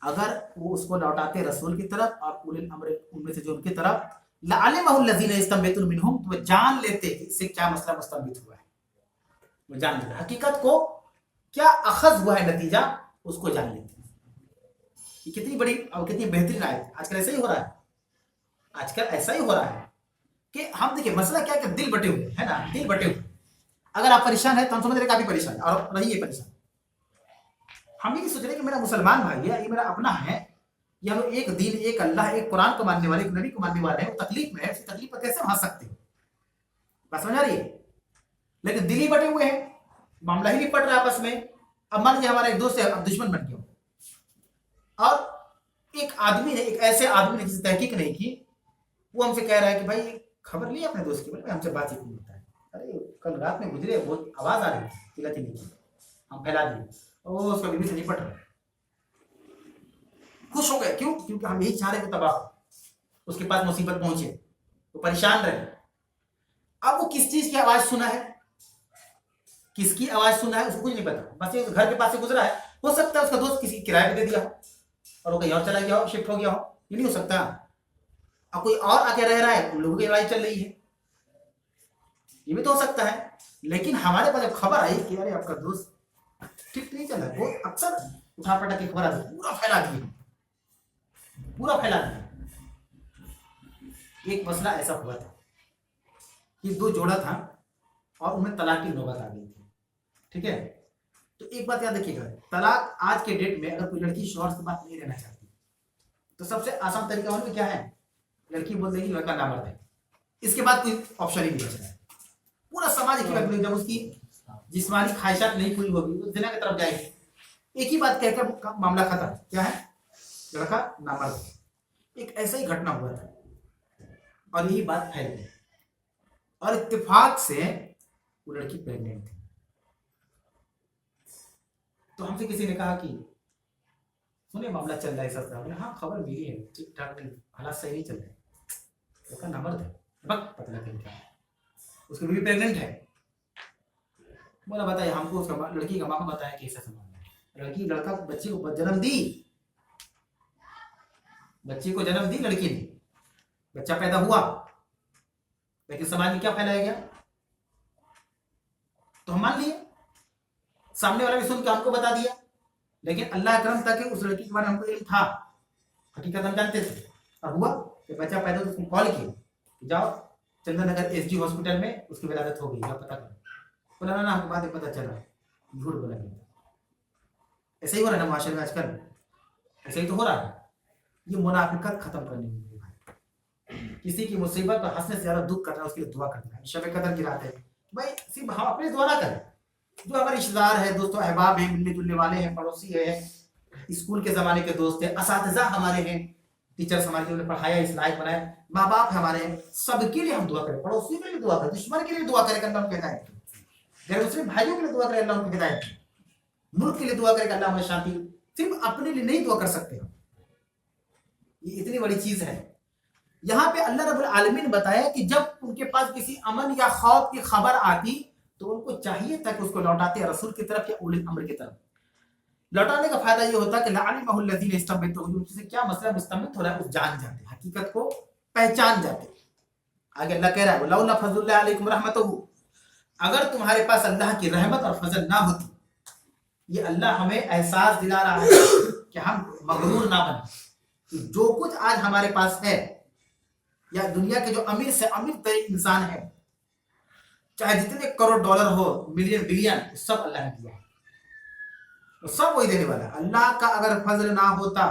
अगर वो उसको लौटाते रसूल की तरफ और उलिल अम्र उनमें से जो उनकी तरफ, लअलिमहु लज़ीना यस्तंबितून मिनहुम, तो वो जान लेते कि इससे क्या मसला मुस्तंबित हुआ है, वो जान लेते हकीकत को, क्या अखज हुआ है नतीजा, उसको जान लेते। ये कितनी बड़ी और कितनी बेहतरीन आयत है। आजकल ऐसा ही हो रहा है, आजकल ऐसा ही हो रहा है कि हम देखिए मसला क्या है कि दिल बटे हुए है ना, दिल बटे हुए। अगर आप परेशान है तो हम समझ रहे काफी परेशान है और रहिए परेशान। हम ये सोच रहे कि मेरा मुसलमान भाई है, ये मेरा अपना है, ये हम एक दीन, एक अल्लाह, एक कुरान को मानने वाले, एक नबी को मानने वाले हैं, वो तकलीफ में है, उस तकलीफ पर कैसे हम हंस सकते हैं? बात समझ आ रही है? लेकिन दिल ही बटे हुए हैं, मामला ही नहीं पड़ रहा आपस में। अब मान लीजिए हमारा एक दोस्त है, अब दुश्मन बन गया, और एक आदमी ने, एक ऐसे आदमी ने जिससे तहकीक नहीं की, वो हमसे कह रहा है कि भाई खबर ली अपने दोस्त की, बोले हमसे बातचीत नहीं होता है। अरे कल रात में गुजरे, बहुत आवाज आ रही थी, चिल्लाती नहीं की, हम फैला दिए, और उसका बीवी से निपट रहे, खुश हो गए। क्यों? क्योंकि हम यही चाह रहे थे तबाह, उसके पास मुसीबत पहुंचे, वो परेशान रहे। अब वो किस चीज की आवाज सुना है, किसकी आवाज सुना है, उसको कुछ नहीं पता, बस ये घर के पास से गुजरा है। हो सकता है उसका दोस्त किसी किराए पे दे दिया हो और वो कहीं और चला गया हो, शिफ्ट हो गया हो, ये नहीं हो सकता। अब कोई और आके रह रहा है, उन लोगों की लड़ाई चल रही है, ये भी तो हो सकता है। लेकिन हमारे पास जब खबर आई कि अरे आपका दोस्त ठीक नहीं चल रहा है, वो अक्सर उठा पटा के खबर आती, पूरा फैला दिए, पूरा फैला दिया। एक मसला ऐसा हुआ था कि दो जोड़ा था और उन्हें तलाक की नौबत आ गई थी, ठीक है? तो एक बात याद रखिएगा, तलाक आज के डेट में अगर कोई लड़की शौहर से बात नहीं रहना चाहती तो सबसे आसान तरीका उनमें क्या है, लड़की बोल देगी लड़का नामर्द है, इसके बाद कोई ऑप्शन ही नहीं बच रहा है। पूरा समाज जब उसकी जिस्मानी ख्वाहिशात नहीं पूरी होगी वो जिना की तरफ जाएगी, एक ही बात कहकर मामला खत्म, क्या है, लड़का नामर्द है। एक ऐसा ही घटना हुआ था और यही बात फैल गई और इत्तेफाक से वो लड़की प्रेग्नेंट थी। तो हमसे किसी ने कहा कि सुने मामला चल रहा है ऐसा, बोले हाँ खबर मिली है, ठीक ठाक नहीं, हालात सही नहीं चल रहे, उसका नामर्द है, बक पता लगा क्या, उसकी बीवी प्रेग्नेंट है। बोला बताइए हमको, उसका लड़की का माँ को बताया कि ऐसा मामला है, लड़की लड़का बच्चे को जन्म दी, बच्चे को जन्म दी लड़की ने, बच्चा पैदा हुआ, लेकिन समाज में क्या फैलाया गया, तो हम मान लिए, सामने वाला भी सुन के हमको बता दिया, लेकिन अल्लाह करम था कि उस लड़की के बारे में हमको इल्म था, हकीकत हम जानते थे। और हुआ कि बच्चा पैदा हुआ तो उसको कॉल किया कि जाओ चंदन नगर एसडी हॉस्पिटल में उसकी विलादत हो गई, जाओ पता करो। बोला ना हमको बाद में पता चला, झूठ बोला गया। ऐसा ही हो रहा है ना माशरे में आजकल, ऐसा ही तो हो रहा है। ये मुनाफिकत खत्म करनी है भाई, किसी की मुसीबत पर हंसने से ज्यादा दुख करना, उसके लिए दुआ करना है। शब कदर की रात है भाई, सिर्फ हम अपने दुआ ना करें, जो हमारे रिश्तेदार है, दोस्तों अहबाब है, मिलने जुलने वाले हैं, पड़ोसी है, स्कूल के जमाने के दोस्त है, असातिज़ा हमारे हैं, टीचर्स हमारे जिन्होंने पढ़ाया, इस लायक बनाया, माँ बाप हमारे हैं, सबके लिए हम दुआ करें, पड़ोसियों के लिए दुआ करें, दुश्मन के लिए दुआ करें, अल्लाह उनको हिदायत दे, गैर मुस्लिम भाइयों के लिए दुआ करें, अल्लाह उनको हिदायत दे, मुल्क के लिए दुआ करें, अल्लाह हमें शांति। सिर्फ अपने लिए नहीं दुआ कर सकते हम, ये इतनी बड़ी चीज है। यहाँ पे अल्लाह रब्बुल आलमीन बताया कि जब उनके पास किसी अमन या खौफ की खबर आती तो उनको चाहिए था कि उसको लौटाते रसूल की तरफ या उलिल अम्र की तरफ। लौटाने का फायदा ये होता कि लअलिमहु लज़ीना यस्तंबितून, उससे क्या मसला मुस्तंबित हो रहा है, उस जान जाते, हकीकत को पहचान जाते। आगे अल्लाह कह रहा है लौला फज़लुल्लाहि अलैकुम रहमतुहु, अगर तुम्हारे पास अल्लाह की रहमत और फजल ना होती, ये अल्लाह हमें एहसास दिला रहा है कि हम मगरूर ना बने। जो कुछ आज हमारे पास है, या दुनिया के जो अमीर से अमीर तरीन इंसान है, चाहे जितने करोड़ डॉलर हो, मिलियन बिलियन, सब अल्लाह ने दिया है, तो सब वही देने वाला है। अल्लाह का अगर फजल ना होता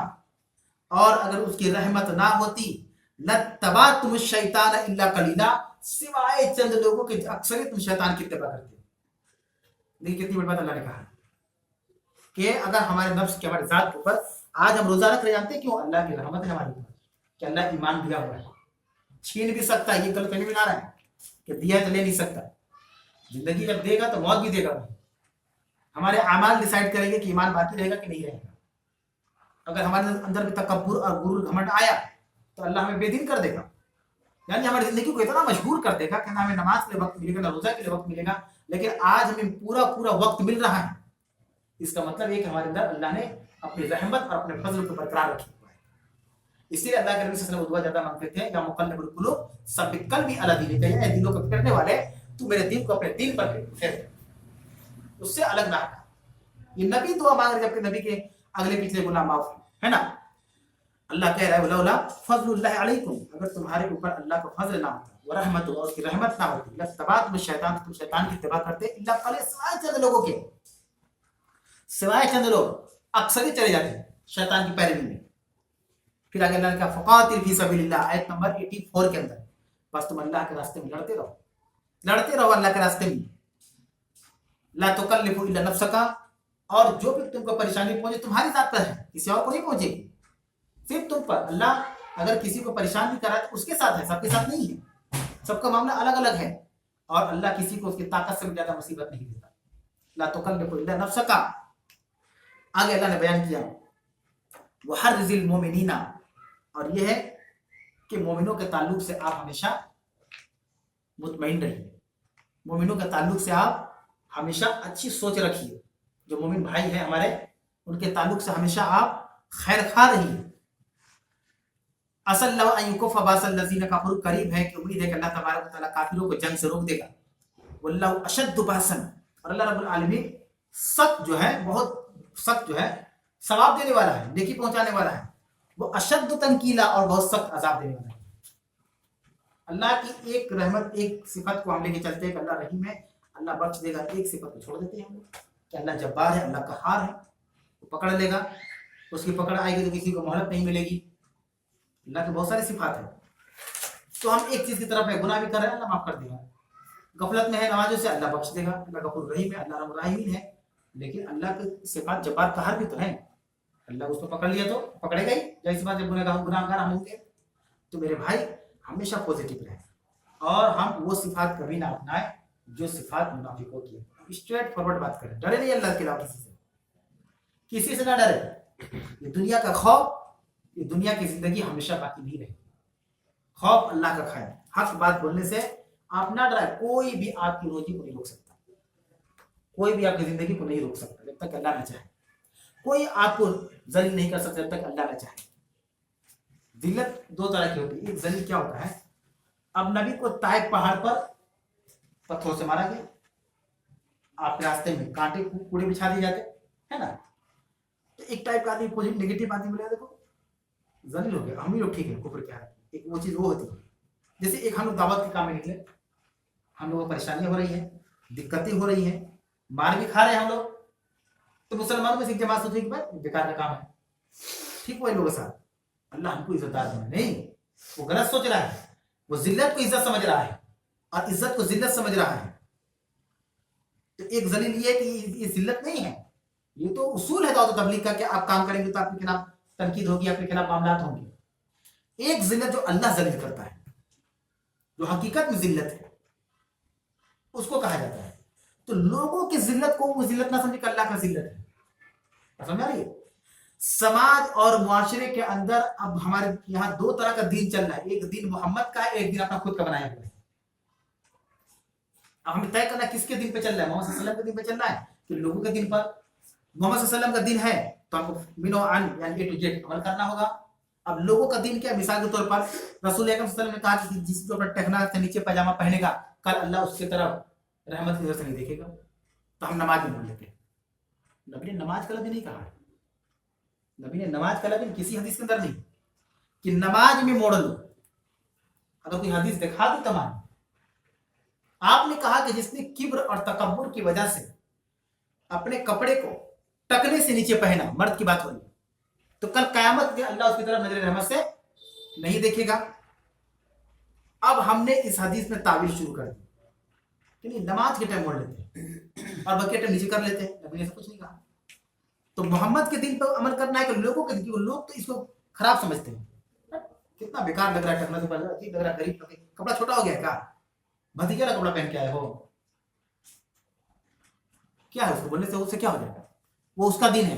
और अगर उसकी रहमत ना होती, लत्तबातुम शैतान इल्ला कलीला, सिवाय चंद लोगों के अक्सर तुम शैतान की इत्तिबा करते हो। देखिए कितनी बड़ी बात अल्लाह ने कहा कि अगर हमारे नफ्स के, हमारे जात के ऊपर आज हम रोजा रख रहे, जानते हैं क्यों? अल्लाह की रहमत है हमारे ऊपर कि अल्लाह ईमान दिया हुआ है, छीन भी सकता है, ये गलत नहीं बना रहा है, कि दिया तो ले नहीं सकता, जिंदगी जब देगा तो मौत भी देगा। हमारे अमाल डिसाइड करेंगे कि ईमान बाकी रहेगा कि नहीं रहेगा। अगर हमारे अंदर भी तकब्बुर और गुरूर घमंड आया तो अल्लाह हमें बेदीन कर देगा, यानी हमारी जिंदगी को इतना मशगूल कर देगा कि ना हमें नमाज के लिए वक्त मिलेगा, ना रोजा के लिए वक्त मिलेगा। लेकिन आज हमें पूरा पूरा वक्त मिल रहा है, इसका मतलब ये कि हमारे अंदर अल्लाह ने अपनी रहमत और अपने फजल को बरकरार रखी हुआ है। इसलिए अल्लाह के नबी सल्लल्लाहु अलैहि वसल्लम दुआ ज्यादा मांगते थे, या मुक़ल्लिबुल क़ुलूब सब्बित क़ल्बी अला दीनिक, ऐ दिलों को फेरने वाले तू मेरे दिल को अपने दीन पर फेर, उससे अलग ना हटा। ये नबी दुआ मांग रहे जबकि नबी के अगले पिछले गुनाह माफ है ना। अल्लाह कह रहा है वलौला फज़लुल्लाहि अलैकुम, अगर तुम्हारे ऊपर अल्लाह का फजल ना होता व रहमत और उसकी रहमत ना होती, लत्तबाअतुम शैतान, तुम शैतान की इत्तिबा करते, इल्ला क़लील, सिवाय चंद लोगों के, सिवाय चंद लोग अक्सर ही चले जाते हैं शैतान की पैरवी में। फिर आगे अल्लाह ने कहा फ़क़ातिल फ़ी सबीलिल्लाह, आयत नंबर 84 के अंदर, बस तुम अल्लाह के रास्ते में लड़ते रहो अल्लाह के रास्ते में। ला तुकल्लिफु इल्ला नफ्सका, और जो भी तुमको परेशानी पहुंचे तुम्हारी जात पर है, किसी और को नहीं पहुंचेगी, सिर्फ तुम पर। अल्लाह अगर किसी को परेशान भी करा तो उसके साथ है, सबके साथ नहीं है, सबका मामला अलग अलग है। और अल्लाह किसी को उसकी ताकत से भी ज्यादा मुसीबत नहीं देता। ला तुकल्लिफु इल्ला नफ्सका। आगे अल्लाह ने बयान किया वहर्रिजिल मोमिनीना, और यह है कि मोमिनों के ताल्लुक से आप हमेशा मुतमईन रहिए, मोमिनों के ताल्लुक से आप हमेशा अच्छी सोच रखिए। जो मोमिन भाई हैं हमारे, उनके ताल्लुक से हमेशा आप खैर खा रहिए। असल करीब है कि उम्मीद है कि अल्लाह तबारक व तआला काफिरों को जंग से रोक देगा। वल्लाहु अशद्दु बासन, और अल्लाह रब्बुल आलमीन सख्त जो है, बहुत सख्त जो है, सवाब देने वाला है, नेकी पहुंचाने वाला है। वो अशद्दु तनकीला, और बहुत सख्त अजाब देने वाला है। अल्लाह की एक रहमत, एक सिफत को हम लेके चलते हैं कि अल्लाह रहीम है, अल्लाह बख्श देगा, एक सिफत को छोड़ देते हैं हम लोग कि अल्लाह जब्बार है, अल्लाह कहार है, वो पकड़ लेगा, उसकी पकड़ आएगी तो किसी को मोहलत नहीं मिलेगी। अल्लाह की बहुत सारी सिफात है। तो हम एक चीज की तरफ है, गुनाह भी कर रहे हैं, अल्लाह माफ कर देगा। गफलत में है नमाजों से, अल्लाह बख्श देगा, अल्लाह गफूर रहीम है, अल्लाह रहमान रहीम है। लेकिन अल्लाह की सिफात जब्बार कहार भी तो है। अल्लाह उसको पकड़ लिया तो पकड़ेगा ही, जैसी बात जब गुनाहगार हम होंगे। तो मेरे भाई हमेशा पॉजिटिव रहे, और हम वो सिफात कभी ना अपनाए जो सिफात मुनाफिकों की है। स्ट्रेट फॉरवर्ड बात करें, डरे नहीं अल्लाह के अलावा किसी से ना डरे। ये दुनिया का खौफ, ये दुनिया की जिंदगी हमेशा बाकी नहीं रहे। खौफ अल्लाह का खाए, हक बात बोलने से आप ना डराए। कोई भी आपकी रोजी को नहीं रोक सकता, कोई भी आपकी जिंदगी को नहीं रोक सकता जब तक अल्लाह ना चाहे। कोई आपको जलील नहीं कर सकता जब तक अल्लाह ना चाहे। जिल्लत दो तरह की होती है। एक जलील क्या होता है, अब नबी को ताइफ पहाड़ पर पत्थरों से मारा गया, आपके रास्ते में कांटे कूड़े बिछा दिए जाते है ना। तो एक टाइप का आदमी पॉजिटिव नेगेटिव आदमी बोलेगा देखो जलील हो गया, हम ही लोग ठीक है, कुफर क्या है। एक वो चीज वो होती है, जैसे एक हम लोग दावत के काम में निकले, हम लोगों को परेशानियां हो रही है, दिक्कतें हो रही है, मार भी खा रहे हैं हम लोग। तो मुसलमानों में से एक जमात सोचे कि भाई बेकार का काम है, ठीक वही लोगों के साथ अल्लाह हमको इज्जतदार बना। नहीं, वो गलत सोच रहा है, वो जिल्लत को इज्जत समझ रहा है और इज्जत को जिल्लत समझ रहा है। तो एक जलील ये कि ये जिल्लत नहीं है, ये तो उसूल है दावत तबलीग का कि आप काम करेंगे तो आपके खिलाफ तनकीद होगी, आपके खिलाफ मामलात होंगे। एक जिल्लत जो अल्लाह जलील करता है, जो हकीकत में जिल्लत है, उसको कहा जाता है। तो लोगों की जिल्लत को वो जिल्लत ना समझे कि अल्लाह का जिल्लत है। समझ आ रही है। समाज और मुआशरे के अंदर अब हमारे यहाँ दो तरह का दीन चल रहा है, एक दीन मोहम्मद का है, एक दीन अपना खुद का बनाया हुआ है। अब हमें तय करना किसके दिन पे चल रहा है, मोहम्मद सल्लल्लाहु अलैहि वसल्लम के दिन पे चल रहा है कि लोगों के दिन पर। मोहम्मद सल्लल्लाहु अलैहि वसल्लम का दिन है तो हमको मिनो अन यानी ए टू जेड अमल करना होगा। अब लोगों का दिन क्या, मिसाल के तौर पर रसूल अकरम सल्लल्लाहु अलैहि वसल्लम ने कहा कि जिसको अपना टखना से नीचे पैजामा पहनेगा कल अल्लाह उसकी तरफ रहमत की नजर से नहीं देखेगा। तो हम नमाज में बोल लेते हैं, नबी ने नमाज का लफ्ज़ नहीं कहा, नबी ने नमाज का लफ्ज़ किसी हदीस के अंदर नहीं कि नमाज में मोड़ लो। अगर कोई हदीस दिखा दो तमाम, आपने कहा कि जिसने किब्र और तकब्बुर की वजह से अपने कपड़े को टकने से नीचे पहना, मर्द की बात हो रही, तो कल कयामत में अल्लाह उसकी तरफ नजर रहमत से नहीं देखेगा। अब हमने इस हदीस में तावील शुरू कर दी कि नहीं, नमाज के टाइम मोड़ लेते हैं और बाकी टाइम नीचे कर लेते हैं, नबी ने ऐसा कुछ नहीं कहा। तो मोहम्मद के दिन पर अमल करना है कि लोगों के दिन, लोग तो इसको खराब समझते हैं, कितना बेकार लग रहा है, टकना से अजीब लग रहा है, गरीब कपड़ा छोटा हो गया क्या, भतीजा वाला कपड़ा पहन के आए हो, क्या है उसको बोलने से उससे क्या हो जाएगा? वो उसका दिन है,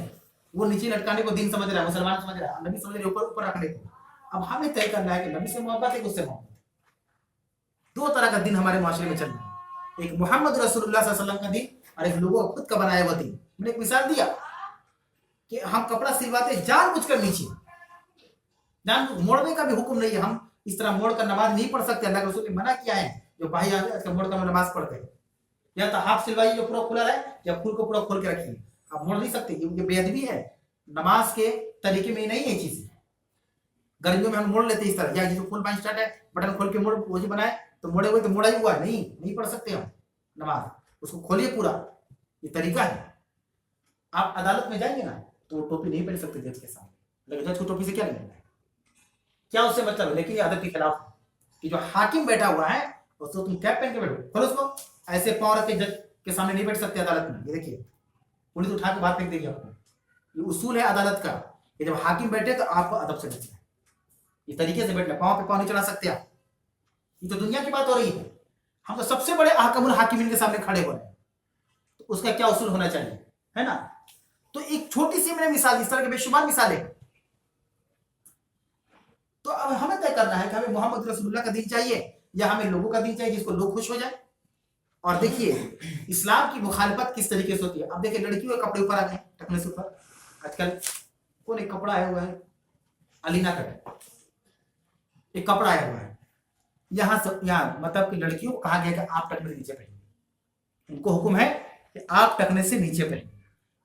वो नीचे लटकाने को दिन समझ रहा है, मुसलमान समझ रहा है, नबी समझ रहे ऊपर ऊपर रखने को। अब हमें तय करना है कि नबी से मोहब्बत है कि उससे मोहब्बत। दो तरह का दिन हमारे माशरे में चल रहा है, एक मोहम्मद रसूलुल्लाह सल्लल्लाहु अलैहि वसल्लम का दिन और एक लोगों का खुद का बनाया हुआ दिन। मैंने एक मिसाल दिया कि हम कपड़ा सिलवाते जानबूझकर नीचे, जान मोड़ने का भी हुक्म नहीं है, हम इस तरह मोड़ कर नमाज नहीं पढ़ सकते, अल्लाह के रसूल ने मना किया है। जो भाई आगे मोड़ कर नमाज पढ़ते हैं, या तो हाफ सिलवाई जो पूरा खुला रहे या फूल को पूरा खोल के रखिए, आप मोड़ नहीं सकते, ये बेअदबी है, नमाज के तरीके में नहीं है चीज। गर्मियों में हम मोड़ लेते हैं इस तरह, या जो फुल बाइंड स्टार्ट है बटन खोल के मोड़ वही बनाए तो मोड़े हुए तो मोड़ा ही हुआ, नहीं पढ़ सकते हम नमाज, उसको खोलिए पूरा, ये तरीका है। आप अदालत में जाएंगे ना तो वो टोपी नहीं पहन सकते जज के सामने, लेकिन जज को टोपी से क्या लेना है, क्या उससे मतलब है? लेकिन ये आदत के खिलाफ है कि जो हाकिम बैठा हुआ है उसको तुम कैप पहन के बैठो, खोलो उसको, ऐसे पाँव रख के जज के सामने नहीं बैठ सकते अदालत में। ये देखिए पुलिस उठा के बात फेंक देगी आपको, ये उसूल है अदालत का कि जब हाकिम बैठे तो आपको अदब से बैठना है, ये तरीके से बैठना, पाँव पे पाँव नहीं चढ़ा सकते आप। ये तो दुनिया की बात हो रही है, हम तो सबसे बड़े अहकमुल हाकिमीन के सामने खड़े हो रहे हैं, तो उसका क्या उसूल होना चाहिए, है ना? तो एक छोटी सी मैंने मिसाल, इस तरह के बेशुमार मिसालें। तो अब हमें तय करना है कि हमें मोहम्मद रसूलुल्लाह का दिन चाहिए या हमें लोगों का दिन चाहिए जिसको लोग खुश हो जाए। और देखिए इस्लाम की मुखालफत किस तरीके से होती है। अब देखिए लड़कियों के कपड़े ऊपर आ गए टकने से ऊपर, आजकल कौन एक कपड़ा आया हुआ है, अलीना कट, एक कपड़ा आया हुआ है, यहाँ मतलब कि लड़कियों को कहा गया कि आप टकने से नीचे पहनिए, उनको हुक्म है कि आप टकने से नीचे पहनिए,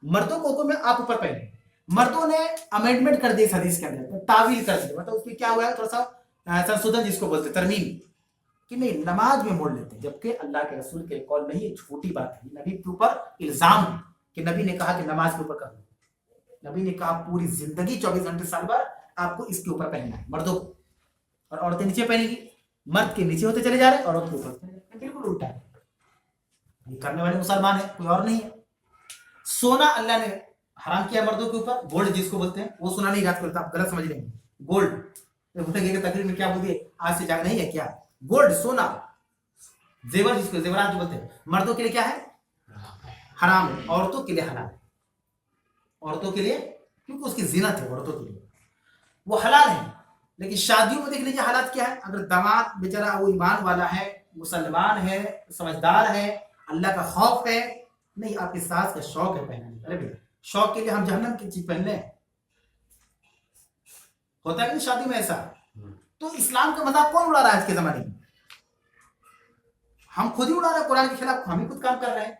मर्दों को हुक्म है आप ऊपर पहनिए। मर्दों ने अमेंडमेंट कर दी इस हदीस के अंदर, तावील कर दी, मतलब उसमें क्या हुआ है, थोड़ा सा संशोधन जिसको बोलते तरमीम, कि नहीं नमाज में मोड़ लेते, जबकि अल्लाह के रसूल के कौल नहीं, छोटी बात है, नबी के ऊपर इल्जाम कि नबी ने कहा कि नमाज के ऊपर कर लो, नबी ने कहा पूरी जिंदगी 24 घंटे साल भर आपको इसके ऊपर पहनना है मर्दों को, और औरतें नीचे पहनेगी, मर्द के नीचे होते चले जा रहे औरत के ऊपर, बिल्कुल उल्टा है। ये करने वाले मुसलमान है, कोई और नहीं है। सोना अल्लाह ने हराम किया मर्दों के ऊपर, गोल्ड जिसको बोलते हैं, वो सोना नहीं याद करता, आप गलत समझ रहे हैं। गोल्ड उठेंगे तकरीर में क्या बोल दिए, आज से जाग नहीं है क्या, गोल्ड सोना जेवर जिसको जेवरात जो बोलते हैं, मर्दों के लिए क्या है, हराम है, औरतों के लिए हलाल है, औरतों के लिए क्योंकि उसकी जीनत है, औरतों के लिए वो हलाल है। लेकिन शादियों में देख लीजिए हालात क्या है, अगर दामाद बेचारा वो ईमान वाला है, मुसलमान है, समझदार है, अल्लाह का खौफ है, नहीं आपकी सास का शौक है पहनने, अरे भैया शौक के लिए हम जहन्नम की चीज पहन लें, होता है कि शादी में ऐसा। तो इस्लाम का मजाक कौन उड़ा रहा है आज के जमाने में, हम खुद ही उड़ा रहे हैं, कुरान के खिलाफ हम ही खुद काम कर रहे हैं।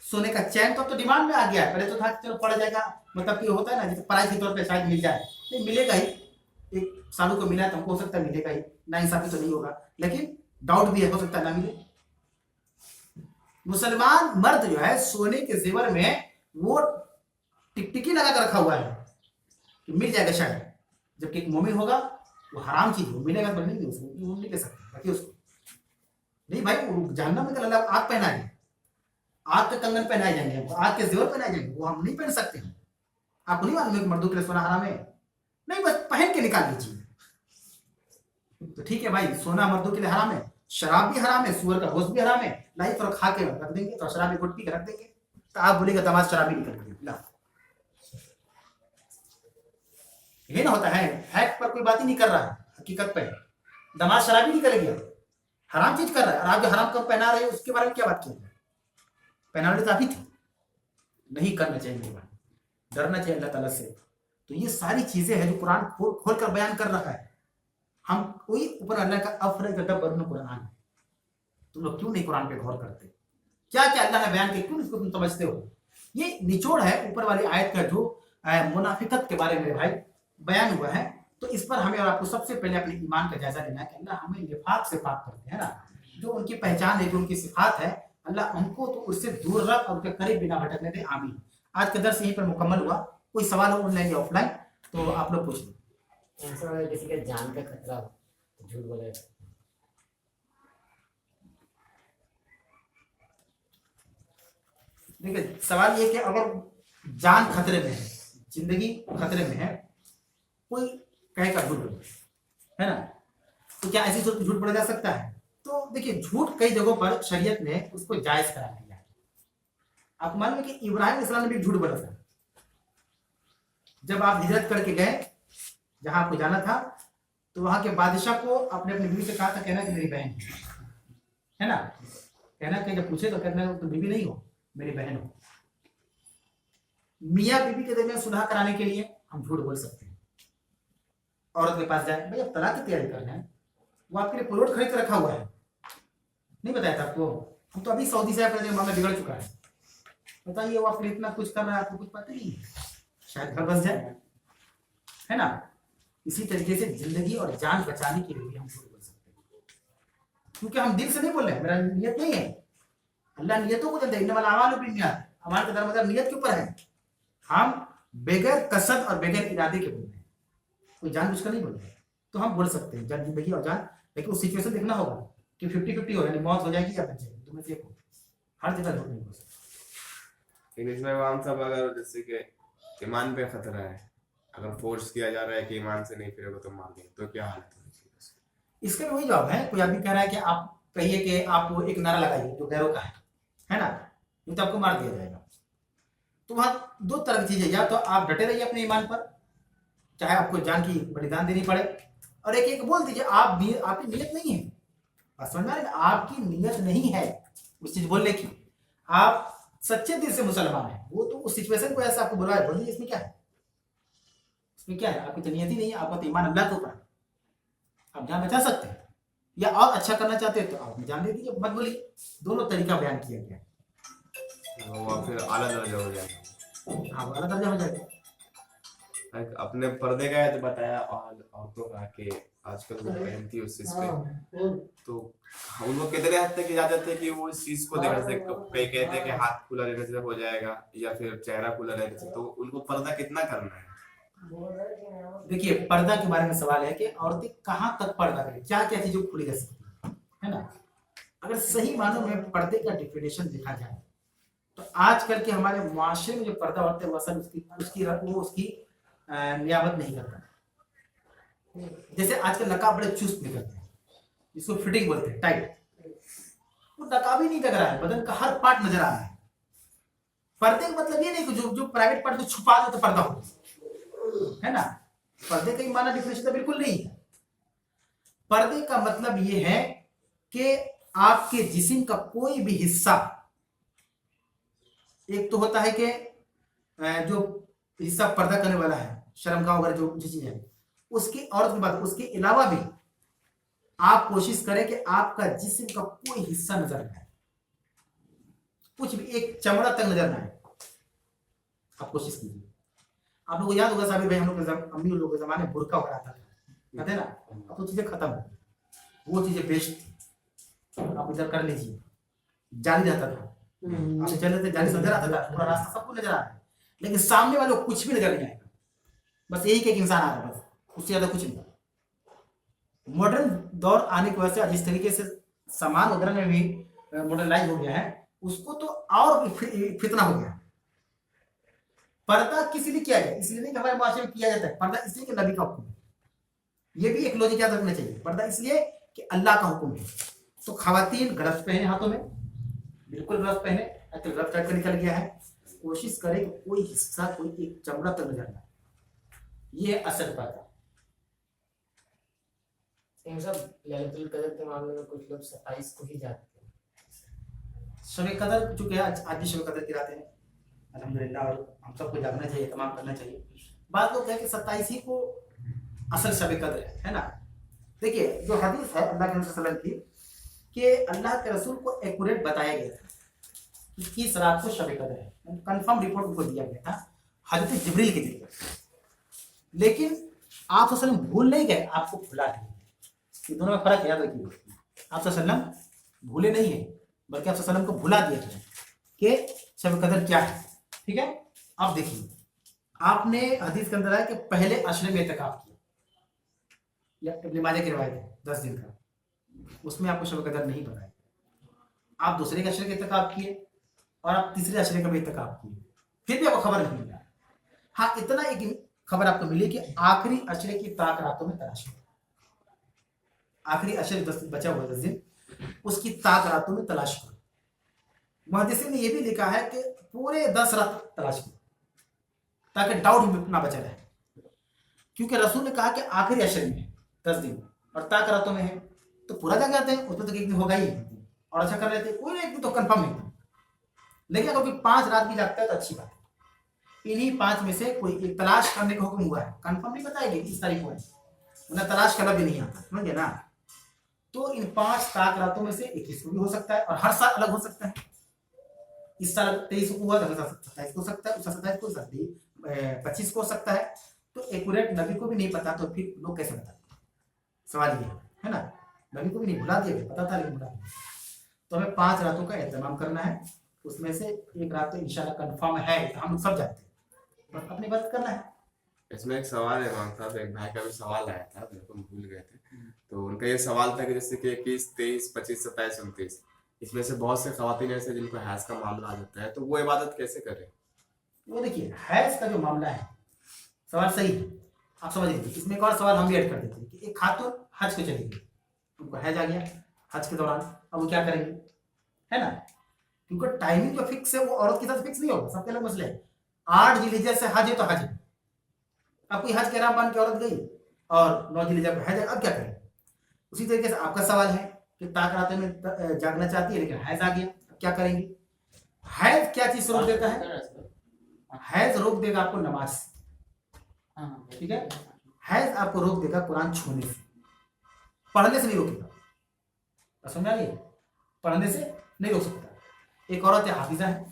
सोने का चैन तो डिमांड में आ गया है, पहले तो था चलो पड़ जाएगा, मतलब कि होता है ना जैसे पढ़ाई के तौर पे शायद मिल जाए, नहीं मिलेगा ही, एक सालों को मिला है तो हमको हो सकता है मिलेगा ही, ना इंसाफी तो नहीं होगा, लेकिन डाउट भी है, हो सकता है ना मिले। मुसलमान मर्द जो है सोने के जेवर में वो टिकटिकी लगा कर रखा हुआ है कि मिल जाएगा शायद, जबकि एक मोमिन होगा वो हराम चीज वो मिलेगा तो नहीं, उसको वो नहीं ले सकते, बाकी उसको नहीं भाई, जहन्नम में अल्लाह आग पहनाएंगे, आग के कंगन पहनाए जाएंगे, आग के जेवर पहनाए जाएंगे, वो हम नहीं पहन सकते हैं। आपको नहीं मालूम है मर्दों के लिए सोना हराम है, नहीं बस पहन के निकाल लीजिए तो ठीक है भाई, सोना मर्दों के लिए हराम है, शराब भी हराम है, सुअर का गोश्त भी हराम है, लाइफ और खा के रख देंगे तो शराब घुट पी के रख देंगे, तो आप बोलेगा दमाद शराबी निकल गई, ये ना होता है, फैक्ट पर कोई बात ही नहीं कर रहा है, हकीकत पे दमाद शराबी निकल गया, हराम चीज कर रहा है, और आप जो हराम कब पहना रहे हो उसके बारे में क्या बात की, पहना रहे काफी थी, नहीं करना चाहिए मेरे भाई, डरना चाहिए अल्लाह ताला से। तो ये सारी चीजें हैं जो कुरान खोल कर बयान कर रहा है, हम कोई ऊपर अल्लाह का अफरज कुरान, तुम लोग क्यों नहीं कुरान पे गौर करते, क्या क्या अल्लाह ने बयान किया, क्यों इसको तुम समझते हो। ये निचोड़ है ऊपर वाली आयत का जो मुनाफिकत के बारे में भाई बयान हुआ है। तो इस पर हमें और आपको सबसे पहले अपने ईमान का जायजा लेना है कि अल्लाह हमें निफाक से पाक करते हैं ना, जो उनकी पहचान है, जो उनकी सिफात है, अल्लाह हमको तो उससे दूर रख और उनके करीब बिना भटकने दे, आमीन। आज का दर्स यहीं पर मुकम्मल हुआ, कोई सवाल हो ऑनलाइन या ऑफलाइन तो आप लोग पूछ लो।
किसी का जान का खतरा हो झूठ बोले,
देखिए सवाल ये कि अगर जान खतरे में है, जिंदगी खतरे में है, कोई कहेगा झूठ बोले, है ना, तो क्या ऐसी सूरत झूठ बोला जा सकता है? तो तो देखिए झूठ कई जगहों पर शरीयत ने उसको जायज करा दिया है। आप मालूम है कि इब्राहिम अलैहिस्सलाम ने भी झूठ बोला था। जब आप हिजरत करके गए जहां आपको जाना था, तो वहां के बादशाह को आपने अपनी बीवी से कहा था, कहना कि मेरी बहन है ना, कहना कि जब पूछे तो कहना तुम बीवी नहीं हो, मेरी बहन हो। मियाँ बीवी के दरमियान सुलह कराने के लिए हम झूठ बोल सकते हैं। औरत के पास जाए, भाई अब तलाक की तैयारी करना है, वो आपके लिए प्लॉट खरीद के रखा हुआ है, नहीं बताया था आपको? हम तो अभी सऊदी से अपना मामला बिगड़ चुका है, बताइए वो आपके लिए इतना कुछ कर रहा है, आपको कुछ पता नहीं है, शायद घर बस जाए, है ना। इसी तरीके से जिंदगी और जान बचाने के लिए भी हम झूठ बोल सकते हैं, क्योंकि हम दिल से नहीं बोल रहे हैं, मेरा नियत नहीं है। अल्लाह नियतों को जानता है, इन्नमल अमालु बिन्नियात, हमारा तो दरमदार नियत के ऊपर है। हम बगैर कसद और बगैर इरादे के बोल रहे हैं, कोई जानबूझकर नहीं बोल रहे हैं, तो हम बोल सकते हैं जान जिंदगी और जान। लेकिन उस सिचुएशन देखना होगा कि 50-50 हो, यानी मौत हो जाएगी या बच जाएगी, दो में से एक हो। हर जगह झूठ नहीं बोल सकते।
इसमें हम सब अगर जैसे कि ईमान पे खतरा है, अगर फोर्स किया जा रहा है कि ईमान से नहीं फिरोगे तो मार देंगे, तो क्या हालत होनी चाहिए?
इसका भी वही जवाब है। कोई आदमी कह रहा है कि आप कहिए कि आप एक नारा लगाइए जो गैरों का है ना, नहीं तो आपको मार दिया जाएगा। तो वहां दो तरह की चीजें, या तो आप डटे रहिए अपने ईमान पर, चाहे आपको जान की बलिदान देनी पड़े, और एक एक बोल दीजिए आपकी नीयत नहीं है। बात समझ में आ रही है? आपकी नीयत नहीं है उस चीज बोलने की, आप सच्चे दिल से मुसलमान है, वो तो उस सिचुएशन को ऐसा आपको बुलाया, बोलिए इसमें क्या है, इसमें क्या है? आपकी तो नियत ही नहीं है, आपका तो ईमान अल्लाह के ऊपर है, आप जान बचा सकते हैं, या और अच्छा करना चाहते हैं तो आप जान दे दीजिए, मत बोलिए। दोनों तरीका बयान किया गया है।
वो फिर आला दर्जा हो जाएगा।
हाँ, वाला दर्जा हो जाएगा।
अपने पर्दे का है तो बताया, और औरतों का कि आजकल वो पहनती है उस चीज पे, तो हम लोग कितने हद तक इजाजत है कि वो इस चीज को देखने से, कई कहते हैं कि हाथ खुला रहने से हो जाएगा या फिर चेहरा खुला रहने से, तो उनको पर्दा कितना करना है?
देखिए पर्दा के बारे में सवाल है कि औरतें कहाँ तक पर्दा करें, क्या क्या चीजों खुली रह सकती है ना। अगर सही मानों में पर्दे का डिफिनेशन देखा जाए तो आजकल के हमारे मुआशरे में जो पर्दा होता है वो असल उसकी नियामत नहीं करता। जैसे आजकल नकाब बड़े चुस्त निकलते हैं, जिसको फिटिंग बोलते हैं, टाइट, वो नकाब ही नहीं लग रहा है, बदन का हर पार्ट नजर आ रहा है। पर्दे का मतलब ये नहीं कि जो प्राइवेट पार्ट को छुपा दो तो पर्दा हो, है ना। पर्दे का माना डिफिनेशन तो बिल्कुल नहीं है। पर्दे का मतलब ये है कि आपके जिस्म का कोई भी हिस्सा, एक तो होता है कि जो हिस्सा पर्दा करने वाला है, शर्मगाह वगैरह जो चीज है उसकी, औरत की बात, उसके अलावा भी आप कोशिश करें कि आपका जिस्म का कोई हिस्सा नजर ना आए, कुछ भी एक चमड़ा तक नजर ना आए, आप कोशिश कीजिए। आप लोगों को याद होगा साबिर भाई, हम लोग अम्मी लोगों के जमाने में बुर्का वगैरह आता था, कहते ना, अब तो चीजें खत्म हो, वो चीजें बेस्ट थी, आप इधर कर लीजिए, जारी रहता था, आप चल रहे थे जारी से नजर आता था, पूरा रास्ता सबको नजर आ रहा है, लेकिन सामने वाले को कुछ भी नजर नहीं आएगा, बस यही कि एक इंसान आ रहा है, बस उससे ज्यादा कुछ नहीं। मॉडर्न दौर आने की वजह से जिस तरीके से सामान वगैरह में भी मॉडर्नाइज हो गया है, उसको तो और फितना हो गया। पर्दा किस लिए किया गया? इसलिए नहीं कि हमारे माशरे में किया जाता है पर्दा, इसलिए कि नबी का हुक्म है। ये भी एक लॉजिक याद रखना चाहिए, पर्दा इसलिए कि अल्लाह का हुक्म है। तो खवातीन ग्लव्स पहने हाथों में, बिल्कुल ग्लव्स पहने, तो ग्लव्स टाइप का निकल गया है, कोशिश करें कि कोई हिस्सा, कोई एक चमड़ा तक नजर ना आए, ये असल पर्दा।
इन सब लैलतुल कदर के मामले में कुछ लोग 27 को ही जाते हैं।
शब कदर चूंकि आज भी शब कदर की रात है अल्हम्दुलिल्लाह, और हम सबको जागना चाहिए, तमाम करना चाहिए। बात लोग कहें कि 27 ही को असल शब कदर है ना। देखिए जो हदीस है अल्लाह के रसूल सल्लल्लाहु अलैहि वसल्लम की, कि अल्लाह के रसूल को एक्यूरेट बताया गया था कि किस रात को शब कदर है, कंफर्म रिपोर्ट उनको दिया गया था हजरत जिब्रील के जरिए, लेकिन आप वसल्लम भूल नहीं गए, आपको भुला दिया। ये दोनों में फर्क याद रखिए, आप वसल्लम भूले नहीं है, बल्कि आप वसल्लम को भुला दिया था कि शब कदर क्या है। ठीक है, अब देखिए आपने हदीस के अंदर है कि पहले अशरे में इत्तिकाफ किया, या इब्न माजा की रिवायत है 10 दिन का, उसमें आपको शब कदर नहीं बताया। आप दूसरे के अशरे का इत्तिकाफ किए और आप तीसरे अशरे का भी इत्तिकाफ किए, फिर भी आपको खबर नहीं मिला। हाँ, इतना एक खबर आपको मिली कि आखिरी अशरे की ताक रातों में तलाश, आखिरी अशरे बचा हुआ 10 दिन, اس کی طاق راتوں میں تلاش کرو. محدثین نے یہ بھی لکھا ہے کہ پورے 10 رات تلاش کرو تاکہ ڈاؤٹ نہ بچا رہے, کیونکہ رسول نے کہا کہ آخری عشر میں 10 دن اور طاق راتوں میں ہے تو پورا جا جاتے ہیں, اس میں تو ایک دن ہوگا ہی اور اچھا کر لیتے, کوئی ایک دن تو کنفرم نہیں تھا. لیکن اگر کوئی 5 رات بھی جاگتا ہے تو اچھی بات ہے. انہی 5 میں سے کوئی ایک تلاش کرنے کا حکم ہوا ہے, کنفرم نہیں بتائے گی اس تاریخ کو ہے, انہیں تلاش کرنا بھی نہیں آتا, سمجھے نا. تو ان 5 طاق راتوں میں سے 21 کو بھی ہو سکتا ہے اور ہر سال الگ ہو سکتا ہے. اس سال 23 کو ہوا تو 27 کو ہو سکتا ہے, اس سال 27 کو 25 کو ہو سکتا ہے. تو ایکوریٹ نبی کو بھی نہیں پتا تو پھر لوگ کیسے بتاتے ہیں؟ سوال یہ ہے نا, نبی کو بھی نہیں بھلا دیا, پتا تھا لیکن بھلا دیا. تو ہمیں 5 راتوں کا اہتمام کرنا ہے, اس میں سے ایک رات تو انشاءاللہ کنفرم ہے, ہم سب جانتے ہیں, بس اپنی بات کرنا ہے.
اس میں ایک سوال ہے امام صاحب, ایک بھائی کا بھی سوال آیا تھا, میرے کو بھول گئے تھے. تو ان کا یہ سوال تھا کہ جیسے کہ 21, 23, 25, 27, 29 اس میں سے بہت سے خواتین ایسے جن کو حیض کا معاملہ آ جاتا ہے, تو وہ عبادت کیسے کریں؟
وہ دیکھیے حیض کا جو معاملہ ہے, سوال صحیح ہے, آپ سمجھ لیجیے. اس میں ایک اور سوال ہم بھی ایڈ کر دیتے ہیں کہ ایک خاتون حج پہ چلے گی, ان کو حیض آ گیا حج کے دوران, اب وہ کیا کریں گے, ہے نا. کیونکہ ٹائمنگ جو فکس ہے وہ عورت کے ساتھ فکس نہیں ہوگا, سب کے الگ مسئلے ہیں. 8 ذی الحجہ سے حج ہے تو حج ہے. اب کوئی حج کے احرام باندھ کے عورت گئی اور 9 ذی الحجہ کو حج ہے, اب کیا کریں؟ اسی طریقے سے آپ کا سوال ہے کہ طاق راتوں میں جاگنا چاہتی ہے لیکن حیض آ گیا, اب کیا کریں گے؟ حیض کیا چیز روک دیتا ہے؟ حیض روک دے گا آپ کو نماز سے, ٹھیک ہے. حیض آپ کو روک دے گا قرآن چھونے سے, پڑھنے سے نہیں روکے گا, سمجھ آ رہی ہے, پڑھنے سے نہیں روک سکتا. ایک عورت حافظہ ہے,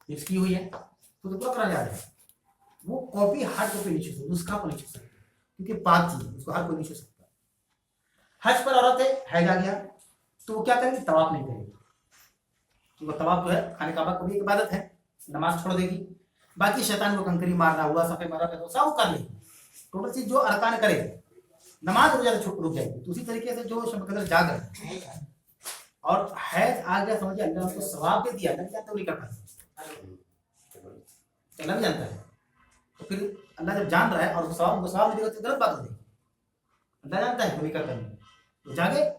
حفظ کی ہوئی ہے, تو پورا قرآن یاد ہے, وہ کاپی ہر کوئی نہیں چھو سکتا, نسخہ کو نہیں چھو سکتا, کیونکہ پاک چیز ہے, اس کو ہر کوئی نہیں چھو سکتا. حج پر عورت ہے, حیض آ گیا تو وہ کیا کرے گی؟ طواف نہیں کرے گی, کیونکہ طواف جو ہے خانہ کعبہ کو بھی عبادت ہے, نماز چھوڑ دے گی. باقی شیطان کو کنکری مارنا ہوا, صفے مارا پہ سب کر لے گی, ٹوٹل چیز جو ارکان کرے گی. نماز رک جائے گی. تو اسی طریقے سے جو شب قدر جاگ رہے ہیں اور حیض آ گیا, سمجھے اللہ کو ثواب دے دیا, اللہ جانتا وہ نہیں کر پاتا, اللہ بھی جانتا ہے. تو پھر اللہ جب جان رہا ہے اور ثواب نہیں دے گا تو غلط بات ہو جائے گی. اللہ جانتا ہے وہ نہیں کرتا, تو جاگے